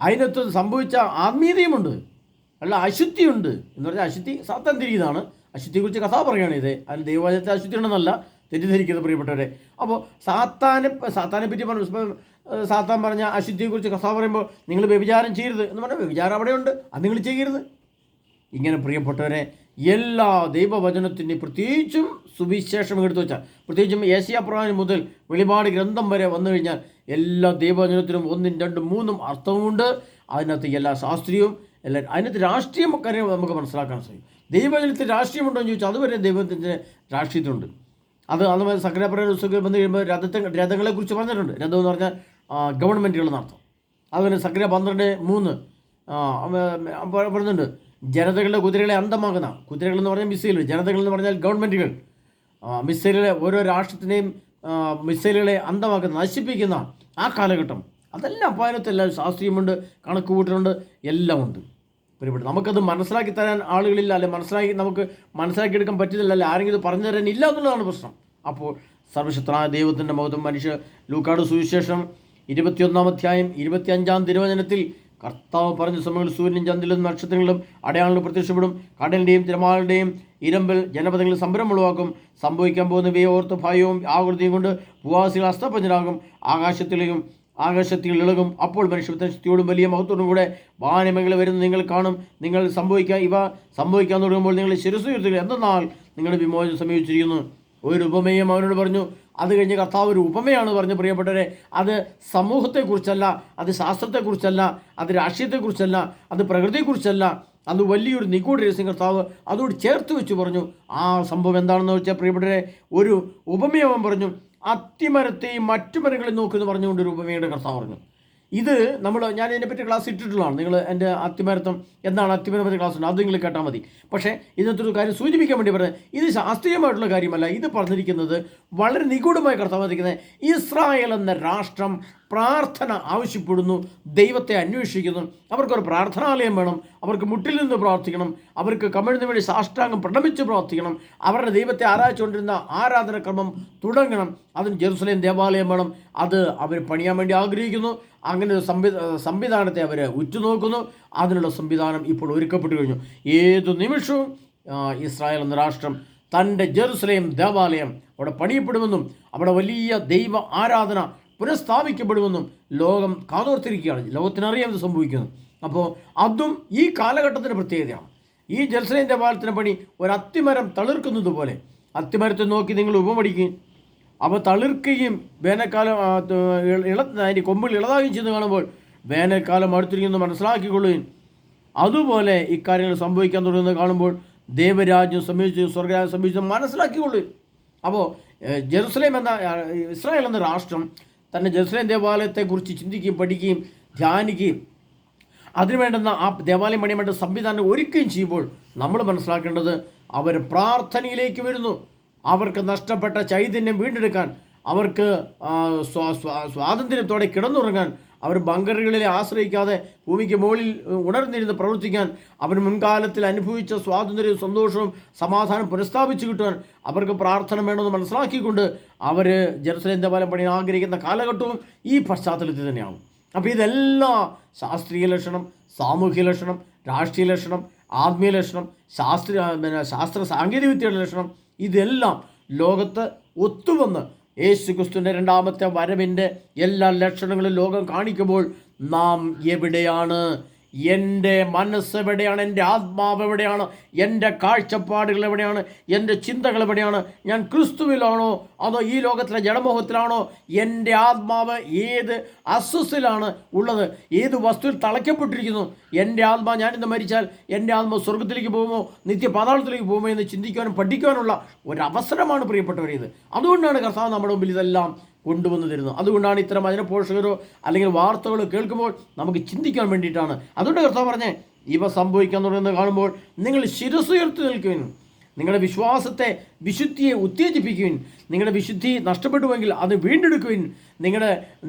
അതിനകത്ത് സംഭവിച്ച ആത്മീയതയുമുണ്ട്, അല്ല അശുദ്ധിയുണ്ട്. എന്ന് പറഞ്ഞാൽ അശുദ്ധി സാത്താൻ തിരിയതാണ്. അശുദ്ധിയെക്കുറിച്ച് കഥ പറയുകയാണ് ഇത്. അതിൽ ദൈവവചനത്തെ അശുദ്ധി ഉണ്ടെന്നല്ല തെറ്റിദ്ധരിക്കുന്നത് പ്രിയപ്പെട്ടവരെ. അപ്പോൾ സാത്താനെ പറ്റി പറഞ്ഞു, സാത്താൻ പറഞ്ഞ അശുദ്ധിയെക്കുറിച്ച് കഥ പറയുമ്പോൾ നിങ്ങൾ വ്യഭിചാരം ചെയ്യരുത് എന്ന് പറഞ്ഞാൽ വ്യഭിചാരം അവിടെയുണ്ട്, അത് നിങ്ങൾ ചെയ്യരുത്. ഇങ്ങനെ പ്രിയപ്പെട്ടവരെ, എല്ലാ ദൈവവചനത്തിൻ്റെ പ്രത്യേകിച്ചും സുവിശേഷം എടുത്തു വെച്ചാൽ, പ്രത്യേകിച്ചും യേശയ്യാപ്രവാചകൻ മുതൽ വെളിപാട് ഗ്രന്ഥം വരെ വന്നു കഴിഞ്ഞാൽ എല്ലാ ദൈവവചനത്തിനും 1, 2, 3 അർത്ഥവുമുണ്ട്. അതിനകത്ത് എല്ലാ ശാസ്ത്രീയവും അതിനകത്ത് രാഷ്ട്രീയം കാര്യം നമുക്ക് മനസ്സിലാക്കാൻ സാധിക്കും. ദൈവവചനത്തിൽ രാഷ്ട്രീയമുണ്ടോ എന്ന് ചോദിച്ചാൽ അതുവരെ ദൈവത്തിൻ്റെ രാഷ്ട്രീയത്തിലുണ്ട്. അതുപോലെ സക്കറിയാപ്രവചന പുസ്തകം വന്നു കഴിയുമ്പോൾ രഥങ്ങളെക്കുറിച്ച് പറഞ്ഞിട്ടുണ്ട്. രഥം എന്ന് പറഞ്ഞാൽ ഗവൺമെൻറ്റുകളെന്ന് അർത്ഥം. അതുപോലെ സക്കറിയ 12:3 പറയുന്നുണ്ട്, ജനതകളുടെ കുതിരകളെ അന്തമാകുന്ന, കുതിരകളെന്ന് പറഞ്ഞാൽ മിസൈലുകൾ, ജനതകളെന്ന് പറഞ്ഞാൽ ഗവൺമെൻറ്റുകൾ, മിസൈലുകളെ ഓരോ രാഷ്ട്രത്തിനെയും മിസൈലുകളെ അന്തമാക്കുന്ന, നശിപ്പിക്കുന്ന ആ കാലഘട്ടം, അതെല്ലാം പാലത്തെല്ലാം ശാസ്ത്രീയമുണ്ട്, കണക്കുകൂട്ടലുണ്ട്, എല്ലാം ഉണ്ട്. പ്രിയപ്പെട്ട, നമുക്കത് മനസ്സിലാക്കി തരാൻ ആളുകളില്ല, അല്ലെ നമുക്ക് മനസ്സിലാക്കിയെടുക്കാൻ പറ്റുന്നില്ല, അല്ലെ ആരെങ്കിലും പറഞ്ഞു തരാൻ ഇല്ല എന്നുള്ളതാണ് പ്രശ്നം. അപ്പോൾ സർവശക്തനായ ദൈവത്തിൻ്റെ മഹത്വം ലൂക്കാട് സുവിശേഷം 21-ാം അധ്യായം 25-ാം തിരുവചനത്തിൽ കർത്താവ് പറഞ്ഞ സമയങ്ങളിൽ സൂര്യനും ചന്ദ്രനും നക്ഷത്രങ്ങളും അടയാളങ്ങളും പ്രത്യക്ഷപ്പെടും. കടലിൻ്റെയും തിരമാലകളുടെയും ഇരമ്പൽ ജനപദങ്ങളിൽ സംഭ്രമം ഉളവാക്കും. സംഭവിക്കാൻ പോകുന്നവയെ ഓർത്ത് ഭയവും ആകൃതിയും കൊണ്ട് ഭൂവാസികൾ അസ്തപ്പഞ്ചരാകും. ആകാശത്തിൽ ഇളകും. അപ്പോൾ മനുഷ്യപുത്രൻ ശക്തിയോടും വലിയ മഹത്വത്തോടും കൂടെ വാനമേഖല വരുന്നത് നിങ്ങൾ കാണും. ഇവ സംഭവിക്കാൻ തുടങ്ങുമ്പോൾ നിങ്ങൾ ശിരസ്സുയർത്തുക, എന്തെന്നാൽ നിങ്ങളുടെ വിമോചനം സമീപിച്ചിരിക്കുന്നു. ഒരു ഉപമയും അവനോട് പറഞ്ഞു. അത് കഴിഞ്ഞ് കർത്താവ് ഒരു ഉപമയാണ് പറഞ്ഞു. പ്രിയപ്പെട്ടവരെ, അത് സമൂഹത്തെക്കുറിച്ചല്ല, അത് ശാസ്ത്രത്തെക്കുറിച്ചല്ല, അത് രാഷ്ട്രീയത്തെക്കുറിച്ചല്ല, അത് പ്രകൃതിയെക്കുറിച്ചല്ല, അത് വലിയൊരു നിഗൂഢ രഹസ്യം കർത്താവ് അതോട് ചേർത്ത് വെച്ച് പറഞ്ഞു. ആ സംഭവം എന്താണെന്ന് വെച്ചാൽ പ്രിയപ്പെട്ടവരെ, ഒരു ഉപമയവൻ പറഞ്ഞു. അത്തിമരത്തെയും മറ്റു മരങ്ങളെയും നോക്കുമെന്ന് പറഞ്ഞുകൊണ്ട് ഒരു ഉപമയുടെ കർത്താവ് പറഞ്ഞു. ഇത് ഞാൻ ഇതിനെപ്പറ്റി ക്ലാസ് ഇട്ടിട്ടുള്ളതാണ്. നിങ്ങൾ എൻ്റെ അത്തിമരത്വം എന്താണ് അത്തിമരത്തെ ക്ലാസ് ഉണ്ട്, അത് നിങ്ങൾ കേട്ടാൽ മതി. പക്ഷേ ഇതിനകത്തൊരു കാര്യം സൂചിപ്പിക്കാൻ വേണ്ടി പറഞ്ഞത്, ഇത് ശാസ്ത്രീയമായിട്ടുള്ള കാര്യമല്ല. ഇത് പറഞ്ഞിരിക്കുന്നത് വളരെ നിഗൂഢമായി കർത്താവ് പറഞ്ഞിരിക്കുന്നത്, ഇസ്രായേൽ എന്ന രാഷ്ട്രം പ്രാർത്ഥന ആവശ്യപ്പെടുന്നു, ദൈവത്തെ അന്വേഷിക്കുന്നു. അവർക്കൊരു പ്രാർത്ഥനാലയം വേണം, അവർക്ക് മുട്ടിൽ നിന്ന് പ്രാർത്ഥിക്കണം, അവർക്ക് കമിഴ്ന്നു വേണ്ടി സാഷ്ടാംഗം പ്രണമിച്ച് പ്രാർത്ഥിക്കണം, അവരുടെ ദൈവത്തെ ആരാധിച്ചുകൊണ്ടിരുന്ന ആരാധനക്രമം തുടങ്ങണം. അതിന് ജെറുസലേം ദേവാലയം വേണം. അത് അവർ പണിയാൻ വേണ്ടി ആഗ്രഹിക്കുന്നു. അങ്ങനെ ഒരു സംവിധാനത്തെ അവർ ഉറ്റുനോക്കുന്നു. അതിനുള്ള സംവിധാനം ഇപ്പോൾ ഒരുക്കപ്പെട്ടു കഴിഞ്ഞു. ഏതു നിമിഷവും ഇസ്രായേൽ എന്ന രാഷ്ട്രം തൻ്റെ ജെറുസലേം ദേവാലയം അവിടെ പണിയപ്പെടുമെന്നും അവിടെ വലിയ ദൈവ ആരാധന പുനഃസ്ഥാപിക്കപ്പെടുമെന്നും ലോകം കാതോർത്തിരിക്കുകയാണ്. ലോകത്തിനറിയാം ഇത് സംഭവിക്കുന്നു. അപ്പോൾ അതും ഈ കാലഘട്ടത്തിൻ്റെ പ്രത്യേകതയാണ്. ഈ ജെറുസലേം ദേവാലയത്തിൻ്റെ പണി ഒരു അത്തിമരം തളിർക്കുന്നത് പോലെ. അത്തിമരത്തെ നോക്കി നിങ്ങൾ ഉപമടിക്കുകയും അവ തളിർക്കുകയും വേനൽക്കാലം അതിൻ്റെ കൊമ്പിൽ ഇളതാകുകയും ചെയ്യുന്നത് കാണുമ്പോൾ വേനൽക്കാലം അടുത്തിരിക്കുന്നത് മനസ്സിലാക്കിക്കൊള്ളുകയും അതുപോലെ ഇക്കാര്യങ്ങൾ സംഭവിക്കാൻ തുടങ്ങുന്നത് കാണുമ്പോൾ ദൈവരാജ്യം സംബന്ധിച്ച് സ്വർഗരാജ്യം സംബന്ധിച്ച് മനസ്സിലാക്കിക്കൊള്ളുകയും. അപ്പോൾ ഇസ്രായേൽ എന്ന രാഷ്ട്രം തന്നെ ജെറുസലേം ദേവാലയത്തെക്കുറിച്ച് ചിന്തിക്കുകയും പഠിക്കുകയും ധ്യാനിക്കുകയും അതിനു വേണ്ടുന്ന ആ ദേവാലയം പണിയാൻ വേണ്ട സംവിധാനം ഒരുക്കുകയും ചെയ്യുമ്പോൾ നമ്മൾ മനസ്സിലാക്കേണ്ടത് അവർ പ്രാർത്ഥനയിലേക്ക് വരുന്നു. അവർക്ക് നഷ്ടപ്പെട്ട ചൈതന്യം വീണ്ടെടുക്കാൻ, അവർക്ക് സ്വാതന്ത്ര്യത്തോടെ കിടന്നുറങ്ങാൻ, അവർ ബങ്കറുകളിലെ ആശ്രയിക്കാതെ ഭൂമിക്ക് മുകളിൽ ഉണർന്നിരുന്ന് പ്രവർത്തിക്കാൻ, അവർ മുൻകാലത്തിൽ അനുഭവിച്ച സ്വാതന്ത്ര്യവും സന്തോഷവും സമാധാനം പുനഃസ്ഥാപിച്ചു കിട്ടുവാൻ അവർക്ക് പ്രാർത്ഥന വേണമെന്ന് മനസ്സിലാക്കിക്കൊണ്ട് അവർ ജെറുസലേം ദേവാലയം പണിയാൻ ആഗ്രഹിക്കുന്ന കാലഘട്ടവും ഈ പശ്ചാത്തലത്തിൽ തന്നെയാണ്. അപ്പോൾ ഇതെല്ലാം ശാസ്ത്രീയ ലക്ഷണം, സാമൂഹ്യ ലക്ഷണം, രാഷ്ട്രീയ ലക്ഷണം, ആത്മീയ ലക്ഷണം, ശാസ്ത്ര സാങ്കേതിക വിദ്യയുടെ ലക്ഷണം, ഇതെല്ലാം ലോകത്ത് ഒത്തുവന്ന് യേശുക്രിസ്തുവിൻ്റെ രണ്ടാമത്തെ വരവിൻ്റെ എല്ലാ ലക്ഷണങ്ങളും ലോകം കാണിക്കുമ്പോൾ നാം എവിടെയാണ്? എൻ്റെ മനസ്സ് എവിടെയാണ്? എൻ്റെ ആത്മാവ് എവിടെയാണ്? എൻ്റെ കാഴ്ചപ്പാടുകൾ എവിടെയാണ്? എൻ്റെ ചിന്തകൾ എവിടെയാണ്? ഞാൻ ക്രിസ്തുവിലാണോ അതോ ഈ ലോകത്തിലെ ജഡമോഹത്തിലാണോ? എൻ്റെ ആത്മാവ് ഏത് അസ്വസ്ഥയിലാണ് ഉള്ളത്? ഏത് വസ്തുവിൽ തളയ്ക്കപ്പെട്ടിരിക്കുന്നു? എൻ്റെ ആത്മാവ് ഞാനിന്ന് മരിച്ചാൽ എൻ്റെ ആത്മാവ് സ്വർഗത്തിലേക്ക് പോകുമോ നിത്യപാതാളത്തിലേക്ക് പോകുമോ എന്ന് ചിന്തിക്കുവാനും പഠിക്കുവാനുള്ള ഒരവസരമാണ് പ്രിയപ്പെട്ടവരേത്. അതുകൊണ്ടാണ് കർത്താവ് നമ്മുടെ മുമ്പിൽ ഇതെല്ലാം കൊണ്ടുവന്ന് തരുന്നത്. അതുകൊണ്ടാണ് ഇത്തരം വചനപോഷകരോ അല്ലെങ്കിൽ വാർത്തകളോ കേൾക്കുമ്പോൾ നമുക്ക് ചിന്തിക്കാൻ വേണ്ടിയിട്ടാണ്. അതുകൊണ്ട് കർത്താവ് പറഞ്ഞേ, ഇവ സംഭവിക്കാൻ തുടങ്ങുന്നത് കാണുമ്പോൾ നിങ്ങൾ ശിരസ്സുയർത്തി നിൽക്കുവിൻ, നിങ്ങളുടെ വിശുദ്ധിയെ ഉത്തേജിപ്പിക്കുവിൻ, നിങ്ങളുടെ വിശുദ്ധി നഷ്ടപ്പെട്ടുവെങ്കിൽ അത് വീണ്ടെടുക്കുവിൻ,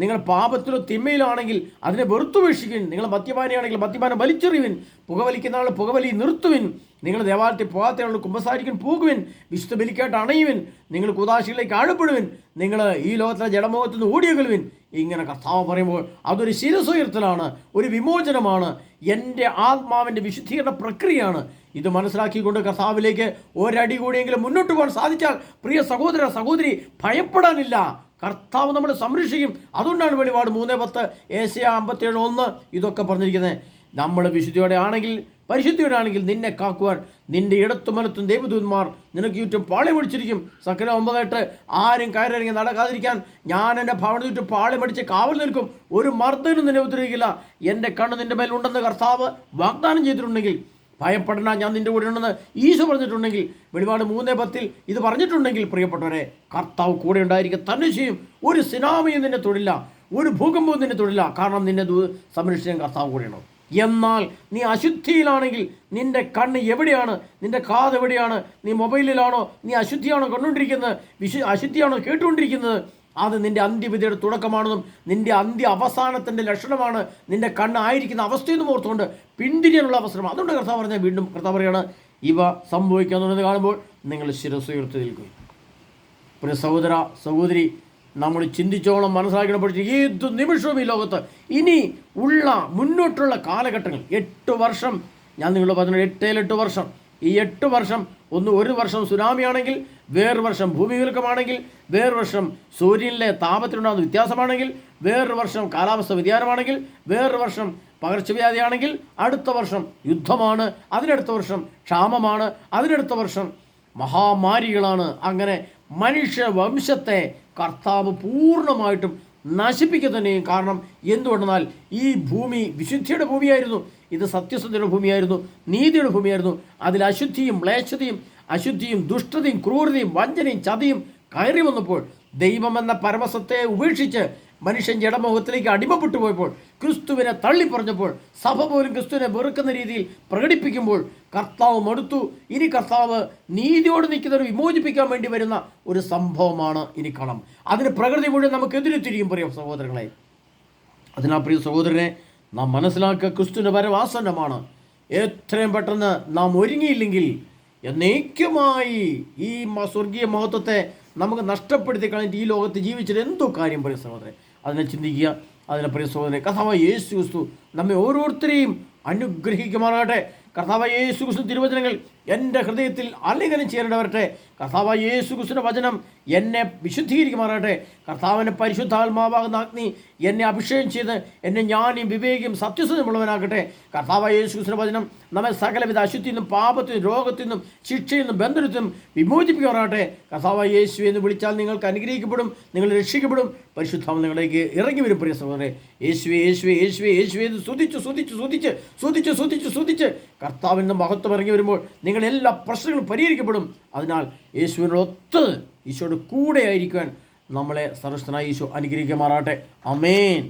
നിങ്ങൾ പാപത്തിലോ തിന്മയിലാണെങ്കിൽ അതിനെ വെറുത്തുപേക്ഷിക്കുവിൻ, നിങ്ങൾ മദ്യപാനിയാണെങ്കിൽ മദ്യപാനം വലിച്ചെറിയുവിൻ, പുകവലിക്കുന്ന ആൾ പുകവലി നിർത്തുവിൻ, നിങ്ങൾ ദേവാലയത്തിൽ പോകാത്തയാൾ കുമ്പസാരിക്കാൻ പോകുവിൻ, വിശുദ്ധ ബലിക്കായിട്ട് അണയുവിൻ, നിങ്ങൾ കുദാശികളിലേക്ക് ആഴപ്പെടുവിൻ, നിങ്ങൾ ഈ ലോകത്തിലെ ജഡമോഹത്തിൽ നിന്ന് ഓടിയകലുവിൻ. ഇങ്ങനെ കർത്താവ് പറയുമ്പോൾ അതൊരു ശിരസ്സുയർത്തലാണ്, ഒരു വിമോചനമാണ്, എൻ്റെ ആത്മാവിൻ്റെ വിശുദ്ധീകരണ പ്രക്രിയയാണ്. ഇത് മനസ്സിലാക്കിക്കൊണ്ട് കർത്താവിലേക്ക് ഒരടി കൂടിയെങ്കിലും മുന്നോട്ട് പോകാൻ സാധിച്ചാൽ പ്രിയ സഹോദര സഹോദരി ഭയപ്പെടാനില്ല. കർത്താവ് നമ്മളെ സംരക്ഷിക്കും. അതുകൊണ്ടാണ് വെളിപാട് 3:10 ഏശയ്യാ 57:1 ഇതൊക്കെ പറഞ്ഞിരിക്കുന്നത്. നമ്മൾ വിശുദ്ധിയോടെ ആണെങ്കിൽ, പരിശുദ്ധിയോടെ ആണെങ്കിൽ നിന്നെ കാക്കുവാൻ നിന്റെ ഇടത്തുമലത്തും ദൈവദൂതന്മാർ നിനക്ക് ചുറ്റും പാളി പിടിച്ചിരിക്കും. സക്കര 9:8 ആരും കയറിറങ്ങി നടക്കാതിരിക്കാൻ ഞാൻ എൻ്റെ ഭവന ചുറ്റും പാളി പിടിച്ച് കാവൽ നിൽക്കും, ഒരു മർദ്ദനും നിന്നെ ഉപദ്രവിക്കില്ല, എൻ്റെ കണ്ണ് നിന്റെ മേലുണ്ടെന്ന് കർത്താവ് വാഗ്ദാനം ചെയ്തിട്ടുണ്ടെങ്കിൽ ഭയപ്പെടണ, ഞാൻ നിൻ്റെ കൂടെ ഉണ്ടെന്ന് ഈശോ പറഞ്ഞിട്ടുണ്ടെങ്കിൽ, വെളിപാട് 3:10 ഇത് പറഞ്ഞിട്ടുണ്ടെങ്കിൽ പ്രിയപ്പെട്ടവരെ, കർത്താവ് കൂടെ ഉണ്ടായിരിക്കുക തന്നെ ചെയ്യും. ഒരു സുനാമിയും നിന്നെ തൊടില്ല, ഒരു ഭൂകമ്പവും നിന്നെ തൊടില്ല. കാരണം നിന്നെ സംരക്ഷിക്കാൻ കർത്താവ് കൂടെയാണ്. എന്നാൽ നീ അശുദ്ധിയിലാണെങ്കിൽ നിൻ്റെ കണ്ണ് എവിടെയാണ്? നിൻ്റെ കാത് എവിടെയാണ്? നീ മൊബൈലിലാണോ? നീ അശുദ്ധിയാണോ കണ്ടുകൊണ്ടിരിക്കുന്നത്? അശുദ്ധിയാണോ കേട്ടുകൊണ്ടിരിക്കുന്നത്? അത് നിൻ്റെ അന്ത്യവിധിയുടെ തുടക്കമാണെന്നും നിൻ്റെ അന്ത്യ അവസാനത്തിൻ്റെ ലക്ഷണമാണ് നിൻ്റെ കണ്ണ് ആയിരിക്കുന്ന അവസ്ഥയെന്നും ഓർത്തുകൊണ്ട് പിന്തിരിയാനുള്ള അവസരം. അതുകൊണ്ട് കർത്താവ് പറഞ്ഞാൽ വീണ്ടും കർത്താവ് പറയുകയാണ്, ഇവ സംഭവിക്കാന്നുള്ളത് കാണുമ്പോൾ നിങ്ങൾ ശിരസ്സുയർത്തി നിൽക്കും. പിന്നെ സഹോദര സഹോദരി, നമ്മൾ ചിന്തിച്ചോളം മനസ്സിലാക്കണം. പഠിച്ചു ഏത് നിമിഷവും ഈ ലോകത്ത് ഇനി ഉള്ള മുന്നോട്ടുള്ള കാലഘട്ടങ്ങൾ 8 വർഷം, ഞാൻ നിങ്ങളോട് പറഞ്ഞു 8 വർഷം. ഈ 8 വർഷം ഒരു വർഷം സുനാമി ആണെങ്കിൽ, വേറൊരു വർഷം ഭൂമികുലുക്കമാണെങ്കിൽ, വേറൊരു വർഷം സൂര്യനിലെ താപത്തിലുണ്ടാകുന്ന വ്യത്യാസമാണെങ്കിൽ, വേറൊരു വർഷം കാലാവസ്ഥ വ്യതിയാനമാണെങ്കിൽ, വേറൊരു വർഷം പകർച്ചവ്യാധിയാണെങ്കിൽ, അടുത്ത വർഷം യുദ്ധമാണ്, അതിനടുത്ത വർഷം ക്ഷാമമാണ്, അതിനടുത്ത വർഷം മഹാമാരികളാണ്. അങ്ങനെ മനുഷ്യ വംശത്തെ കർത്താവ് പൂർണ്ണമായിട്ടും നശിപ്പിക്കുക തന്നെയും. കാരണം എന്തുകൊണ്ടെന്നാൽ ഈ ഭൂമി വിശുദ്ധിയുടെ ഭൂമിയായിരുന്നു, ഇത് സത്യസന്ധയുടെ ഭൂമിയായിരുന്നു, നീതിയുടെ ഭൂമിയായിരുന്നു. അതിൽ അശുദ്ധിയും മ്ലേച്ഛതയും അശുദ്ധിയും ദുഷ്ടതയും ക്രൂരതയും വഞ്ചനയും ചതിയും കയറി വന്നപ്പോൾ, ദൈവമെന്ന പരമസത്തെ ഉപേക്ഷിച്ച് മനുഷ്യൻ ജഡമോഹത്തിലേക്ക് അടിമപ്പെട്ടു പോയപ്പോൾ, ക്രിസ്തുവിനെ തള്ളിപ്പറഞ്ഞപ്പോൾ, സഭ പോലും ക്രിസ്തുവിനെ വെറുക്കുന്ന രീതിയിൽ പ്രകടിപ്പിക്കുമ്പോൾ കർത്താവ് മടുത്തു. ഇനി കർത്താവ് നീതിയോട് നിൽക്കുന്നവരെ വിമോചിപ്പിക്കാൻ വേണ്ടി വരുന്ന ഒരു സംഭവമാണ് ഇനി കാണാം. അതിന് പ്രകൃതി മുഴുവൻ നമുക്കെതിരെ തിരിയും പ്രിയ സഹോദരങ്ങളെ. അതിനാൽ പ്രിയ സഹോദരനെ നാം മനസ്സിലാക്കുക, ക്രിസ്തുവിൻ്റെ വരവാസന്നമാണ്. എത്രയും പെട്ടെന്ന് നാം ഒരുങ്ങിയില്ലെങ്കിൽ എന്നേക്കുമായി ഈ സ്വർഗീയ മഹത്വത്തെ നമുക്ക് നഷ്ടപ്പെടുത്തി കളഞ്ഞിട്ട് ഈ ലോകത്ത് ജീവിച്ചിട്ട് എന്തോ കാര്യം പ്രിയ സഹോദരൻ. അതിനെ ചിന്തിക്കുക. അതിനെ പ്രിയ സഹോദരൻ, കർത്താവായ യേശു ക്രിസ്തു നമ്മെ ഓരോരുത്തരെയും അനുഗ്രഹിക്കുമാറാകട്ടെ. കർത്താവായ യേശു ക്രിസ്തു തിരുവചനങ്ങൾ എൻ്റെ ഹൃദയത്തിൽ ആലിംഗനം ചെയ്യേണ്ടവരട്ടെ. കർത്താവായ യേശു ക്രിസ്തുവിൻ്റെ വചനം എന്നെ വിശുദ്ധീകരിക്കുമാറാകട്ടെ. കർത്താവിൻ്റെ പരിശുദ്ധാത്മാവാകുന്ന അഗ്നി എന്നെ അഭിഷേകം ചെയ്ത് എന്നെ ജ്ഞാനിയും വിവേകിയും സത്യസന്ധമുള്ളവനാകട്ടെ. കർത്താവായ യേശു ക്രിസ്തുവിൻ്റെ വചനം നമ്മെ സകലവിധ അശുദ്ധിയിൽ നിന്നും പാപത്തിൽ നിന്നും രോഗത്തിൽ നിന്നും ശിക്ഷയിൽ നിന്നും ബന്ധനത്തിൽ നിന്നും വിമോചിപ്പിക്കുമാറാകട്ടെ. കർത്താവായ യേശു എന്ന് വിളിച്ചാൽ നിങ്ങൾക്ക് അനുഗ്രഹിക്കപ്പെടും, നിങ്ങൾ രക്ഷിക്കപ്പെടും. പരിശുദ്ധാത്മാവ് നിങ്ങളിലേക്ക് ഇറങ്ങി വരും പ്രിയ സഹോദരനെ. യേശുവേ യേശുവേ യേശുവേ യേശുവേ എന്ന് സ്തുതിച്ച് കർത്താവിൻ്റെ മഹത്വം ഇറങ്ങി വരുമ്പോൾ നിങ്ങളെല്ലാ പ്രശ്നങ്ങളും പരിഹരിക്കപ്പെടും. അതിനാൽ യേശുവിനോടൊത്ത് ഈശോയുടെ കൂടെ ആയിരിക്കാൻ നമ്മളെ സർവ്വശക്തനായ ഈശോ അനുഗ്രഹിക്കുമാറാകട്ടെ. ആമേൻ.